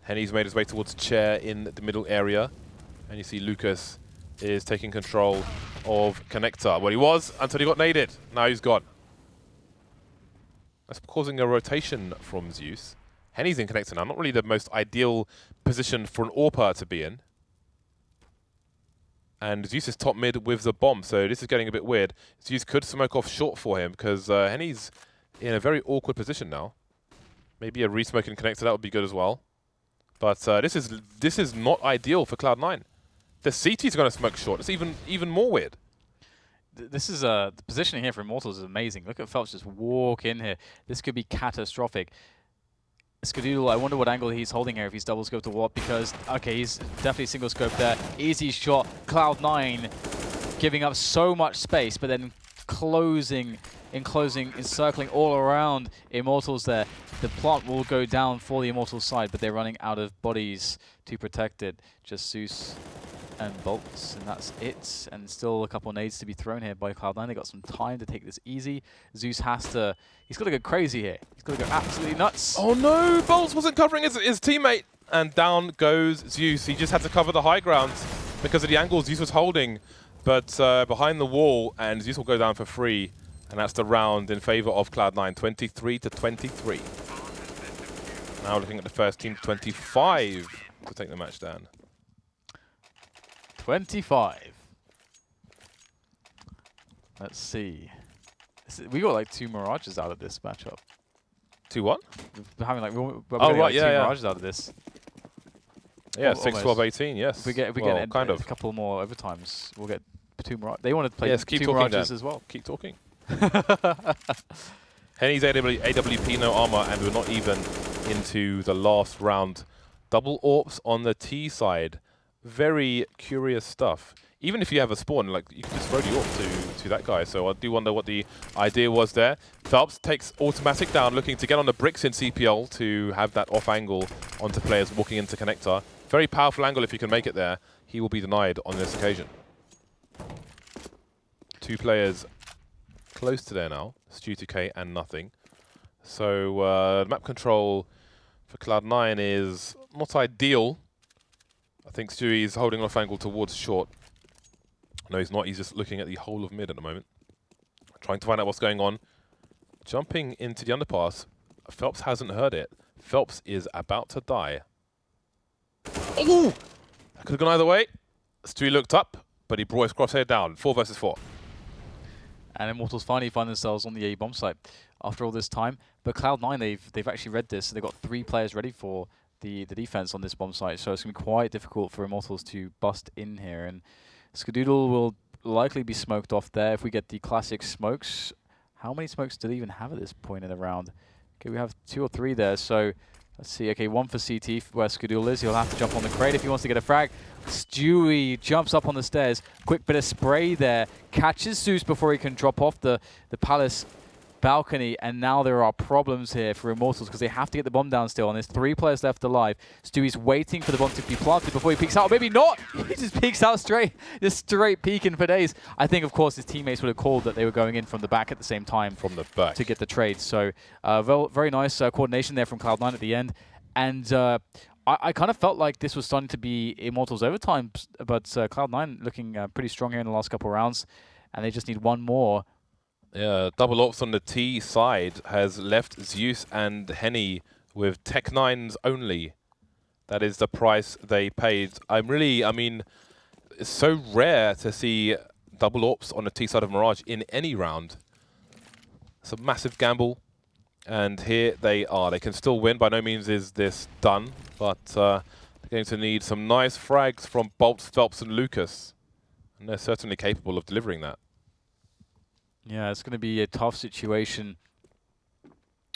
Henny's made his way towards chair in the middle area. And you see Lucas is taking control of connector. Well, he was until he got naded. Now he's gone. That's causing a rotation from Zeus. Henny's in connector now. Not really the most ideal position for an AWPer to be in. And Zeus is top mid with the bomb, so this is getting a bit weird. Zeus could smoke off short for him because Henny's in a very awkward position now. Maybe a re-smoking connector, that would be good as well. But this is not ideal for Cloud9. The CT's going to smoke short. It's even more weird. This is the positioning here for Immortals is amazing. Look at Felps just walk in here. This could be catastrophic. Skadoodle, I wonder what angle he's holding here if he's double scoped or what, because, okay, he's definitely single scoped there. Easy shot. Cloud9 giving up so much space, but then encircling all around Immortals there. The plant will go down for the Immortals side, but they're running out of bodies to protect it. Just Zeus and boltz, and that's it. And still a couple of nades to be thrown here by Cloud9. They got some time to take this easy. Zeus has to, he's got to go crazy here. He's got to go absolutely nuts. Oh no, boltz wasn't covering his teammate. And down goes Zeus. He just had to cover the high grounds because of the angle Zeus was holding. But behind the wall, and Zeus will go down for free. And that's the round in favor of Cloud9, 23-23. Now looking at the first team, 25 to take the match down. 25. Let's see. We got like 2 Mirages out of this matchup. 2 what? We're having like, we're right, like yeah, 2 Mirages out of this. Yeah, 6, 12, 18, yes. If we get kind of a couple more overtimes, we'll get 2 Mirages. They want to play 2 Mirages as well. Keep talking. Henny's AWP, no armor, and we're not even into the last round. Double AWPs on the T side. Very curious stuff. Even if you have a spawn, like you can just throw the AWP to that guy. So I do wonder what the idea was there. Felps takes autimatic down, looking to get on the bricks in CPL to have that off angle onto players walking into connector. Very powerful angle if you can make it there. He will be denied on this occasion. 2 players close to there now, Stewie2K and nothing. So map control for Cloud9 is not ideal. I think Stewie is holding off angle towards short. No, he's not. He's just looking at the whole of mid at the moment. Trying to find out what's going on. Jumping into the underpass. Felps hasn't heard it. Felps is about to die. Oh! That could have gone either way. Stewie looked up, but he brought his crosshair down. 4 versus 4. And Immortals finally find themselves on the A bomb site after all this time. But Cloud9, they've actually read this. They've got 3 players ready for the defense on this bomb site. So it's going to be quite difficult for Immortals to bust in here. And Skadoodle will likely be smoked off there if we get the classic smokes. How many smokes do they even have at this point in the round? Okay, we have 2 or 3 there. So let's see. Okay, 1 for CT where Skadoodle is. He'll have to jump on the crate if he wants to get a frag. Stewie jumps up on the stairs. Quick bit of spray there. Catches Zeus before he can drop off the palace balcony. And now there are problems here for Immortals because they have to get the bomb down still. And there's 3 players left alive. Stewie's waiting for the bomb to be planted before he peeks out. Maybe not. He just peeks out straight. Just straight peeking for days. I think, of course, his teammates would have called that they were going in from the back at the same time. From the back. To get the trade. So very nice coordination there from Cloud9 at the end. And I kind of felt like this was starting to be Immortals overtime, but Cloud9 looking pretty strong here in the last couple of rounds, and they just need 1 more. Yeah, double ops on the T side has left Zeus and Henny with Tech9s only. That is the price they paid. I mean, it's so rare to see double ops on the T side of Mirage in any round. It's a massive gamble. And here they are. They can still win. By no means is this done, but they're going to need some nice frags from boltz, felps, and Lucas. And they're certainly capable of delivering that. Yeah, it's going to be a tough situation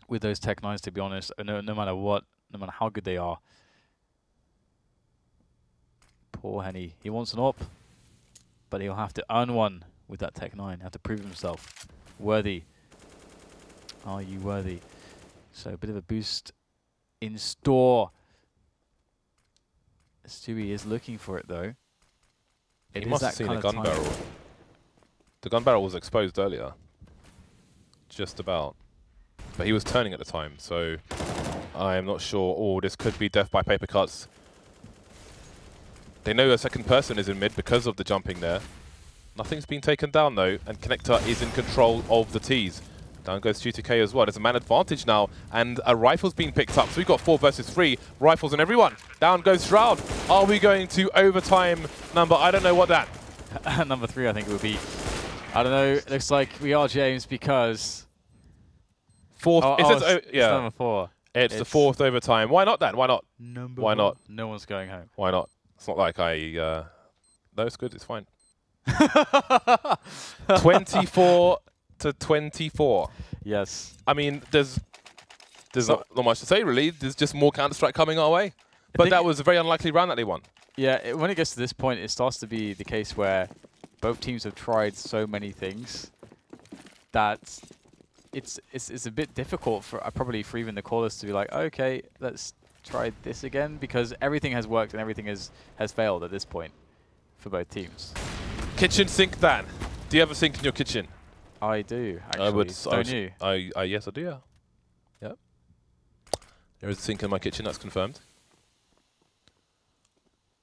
with those Tech9s, to be honest, no matter what, no matter how good they are. Poor Henny. He wants an op, but he'll have to earn one with that Tech9. Have to prove himself worthy. Are you worthy? So a bit of a boost in store. Stewie is looking for it though. He must have seen a gun barrel. The gun barrel was exposed earlier. Just about. But he was turning at the time, so I'm not sure. Oh, this could be death by paper cuts. They know a second person is in mid because of the jumping there. Nothing's been taken down though, and Connector is in control of the Ts. Down goes Stewie2K as well. There's a man advantage now, and a rifle's being picked up. So we've got 4 versus 3 rifles on everyone. Down goes Shroud. Are we going to overtime number? I don't know what that. Number 3, I think it would be. I don't know. It looks like we are, James, because 4th. It's number 4. It's the 4th overtime. Why not then? Why not? Why not? No one's going home. Why not? It's not like no, it's good. It's fine. 24 to 24. Yes. I mean, there's not much to say really. There's just more Counter-Strike coming our way. But that was a very unlikely round that they won. Yeah, when it gets to this point, it starts to be the case where both teams have tried so many things that it's a bit difficult for probably for even the callers to be like, okay, let's try this again, because everything has worked and everything has failed at this point for both teams. Kitchen sink, Dan. Do you have a sink in your kitchen? I do, actually. Don't you? Yes, I do, yeah. Yep. There is a sink in my kitchen, that's confirmed.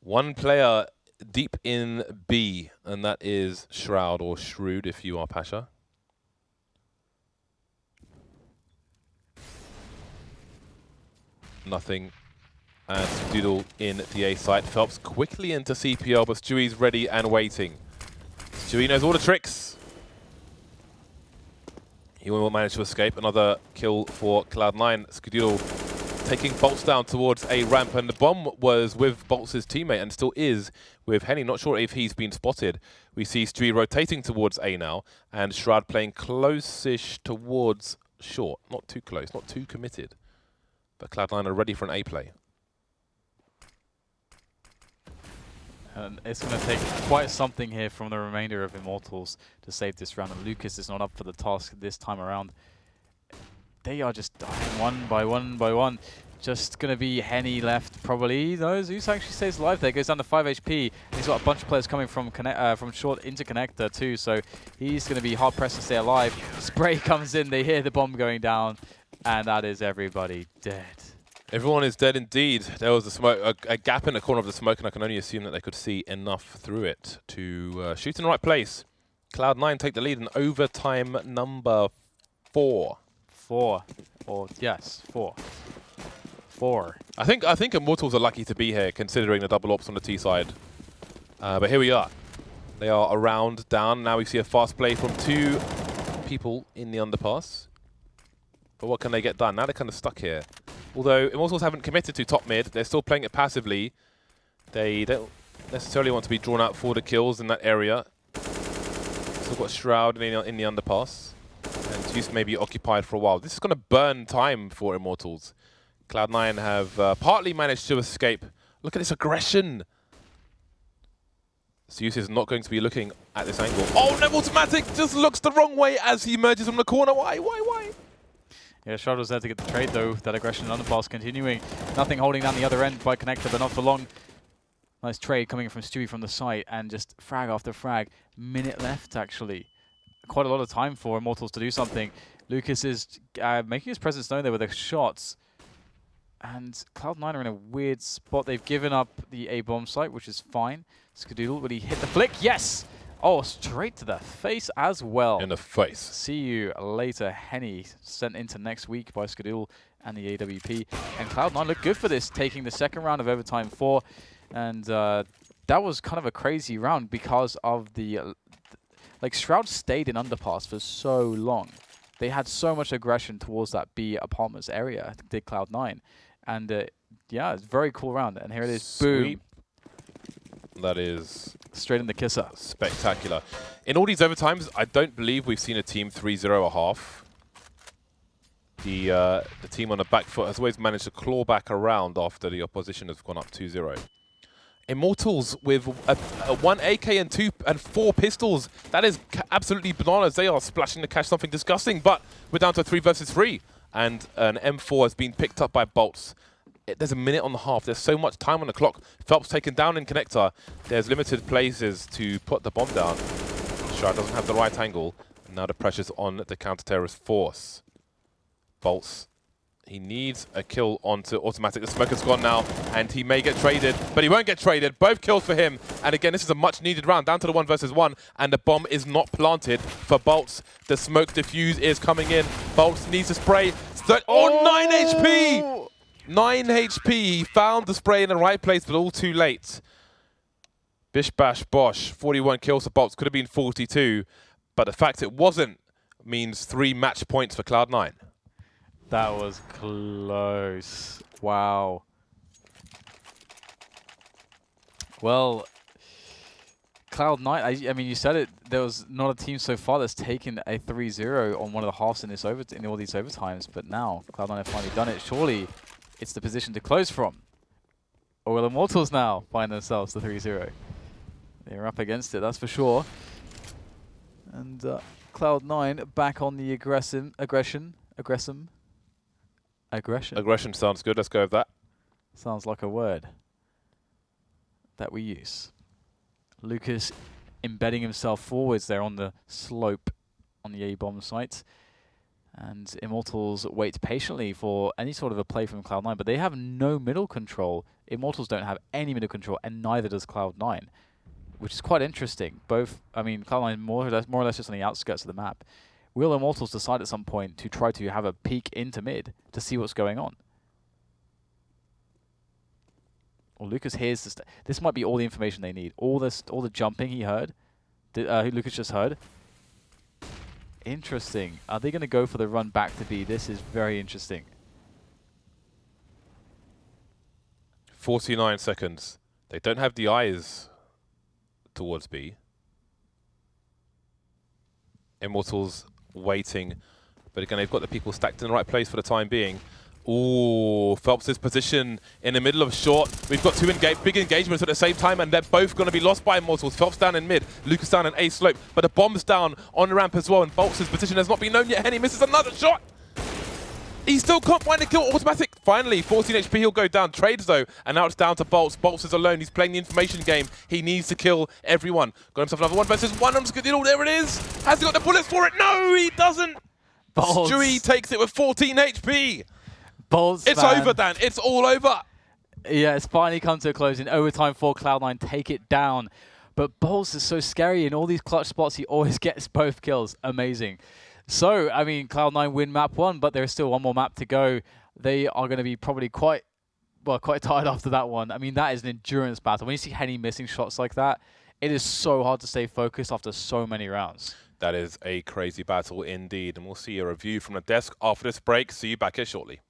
1 player deep in B, and that is Shroud, or Shrewd if you are Pasha. Nothing. And Skadoodle in the A site. Felps quickly into CPL, but Stewie's ready and waiting. Stewie knows all the tricks. He will manage to escape. Another kill for Cloud9. Skadoodle taking boltz down towards a ramp, and the bomb was with boltz' teammate and still is with Henny. Not sure if he's been spotted. We see Stewie rotating towards A now, and Shroud playing close-ish towards short. Not too close, not too committed. But Cloud9 are ready for an A play. And it's going to take quite something here from the remainder of Immortals to save this round. And Lucas is not up for the task this time around. They are just dying one by one. Just going to be Henny left, probably. No, Zeus actually stays alive there. Goes down to 5 HP. And he's got a bunch of players coming from short into connector too. So he's going to be hard-pressed to stay alive. Spray comes in. They hear the bomb going down. And that is everybody dead. Everyone is dead indeed. There was a smoke, a gap in the corner of the smoke, and I can only assume that they could see enough through it to shoot in the right place. Cloud9 take the lead in overtime number 4. 4. Yes, 4. 4. I think Immortals are lucky to be here, considering the double ops on the T side. But here we are. They are around, down. Now we see a fast play from 2 people in the underpass. But what can they get done? Now they're kind of stuck here. Although Immortals haven't committed to top mid, they're still playing it passively. They don't necessarily want to be drawn out for the kills in that area. Still got Shroud in the underpass. And zews may be occupied for a while. This is going to burn time for Immortals. Cloud9 have partly managed to escape. Look at this aggression. zews is not going to be looking at this angle. Oh, no, autimatic just looks the wrong way as he emerges from the corner. Why? Yeah, Shroud was there to get the trade though. That aggression on the underpass continuing. Nothing holding down the other end by Connector, but not for long. Nice trade coming from Stewie from the site, and just frag after frag. Minute left, actually. Quite a lot of time for Immortals to do something. Lucas is making his presence known there with the shots. And Cloud9 are in a weird spot. They've given up the A-bomb site, which is fine. Skadoodle, will he hit the flick? Yes! Oh, straight to the face as well. In the face. See you later, Henny, sent into next week by Skadoodle and the AWP. And Cloud9 look good for this, taking the second round of overtime 4. And that was kind of a crazy round because of the... like, Shroud stayed in underpass for so long. They had so much aggression towards that B apartments area, did Cloud9. And yeah, it's a very cool round. And here it is, Sweet. Boom. That is... straight in the kisser. Spectacular. In all these overtimes, I don't believe we've seen a team 3-0 a half. The team on the back foot has always managed to claw back around after the opposition has gone up 2-0. Immortals with a 1 AK and 2 and 4 pistols. That is absolutely bananas. They are splashing the cash, something disgusting. But we're down to a 3 versus 3. And an M4 has been picked up by boltz. There's a minute on the half. There's so much time on the clock. felps taken down in connector. There's limited places to put the bomb down. Shroud doesn't have the right angle. And now the pressure's on the counter-terrorist force. boltz. He needs a kill onto autimatic. The smoker's gone now, and he may get traded, but he won't get traded. Both kills for him. And again, this is a much-needed round, down to the 1 versus 1, and the bomb is not planted for boltz. The smoke diffuse is coming in. boltz needs to spray. Oh, 9 HP! 9 HP. He found the spray in the right place, but all too late. Bish bash bosh. 41 kills for boltz. Could have been 42, but the fact it wasn't means 3 match points for Cloud9. That was close. Wow. Well, Cloud9, I mean, you said it, there was not a team so far that's taken a 3-0 on one of the halves in all these overtimes, but now Cloud9 have finally done it. Surely it's the position to close from. Or will Immortals now find themselves the 3-0? They're up against it, that's for sure. And Cloud9 back on the aggression sounds good. Let's go with that. Sounds like a word that we use. Lucas embedding himself forwards there on the slope on the A-bomb site. And Immortals wait patiently for any sort of a play from Cloud9, but they have no middle control. Immortals don't have any middle control, and neither does Cloud9, which is quite interesting. Both, I mean, Cloud9 more or less just on the outskirts of the map. Will Immortals decide at some point to try to have a peek into mid to see what's going on? Well, Lucas hears this might be all the information they need. All the jumping he heard, Lucas just heard. Interesting. Are they going to go for the run back to B? This is very interesting. 49 seconds. They don't have the eyes towards B. Immortals waiting, but again, they've got the people stacked in the right place for the time being. Ooh, felps' position in the middle of short. We've got 2 big engagements at the same time, and they're both going to be lost by Immortals. felps down in mid, Lucas down in A slope, but the bomb's down on the ramp as well, and boltz' position has not been known yet. Henny misses another shot. He still can't find a kill. Autimatic, finally, 14 HP, he'll go down. Trades though, and now it's down to boltz. boltz is alone, he's playing the information game. He needs to kill everyone. Got himself another 1 versus 1 on Skadoodle, there it is. Has he got the bullets for it? No, he doesn't. boltz. Stewie takes it with 14 HP. boltz, it's man. over, Dan, it's all over. Yeah, it's finally come to a close in overtime for Cloud9, take it down. But boltz is so scary in all these clutch spots, he always gets both kills. Amazing. So, I mean, Cloud9 win map 1, but there's still 1 more map to go. They are going to be probably quite tired after that one. I mean, that is an endurance battle. When you see Henny missing shots like that, it is so hard to stay focused after so many rounds. That is a crazy battle indeed, and we'll see a review from the desk after this break. See you back here shortly.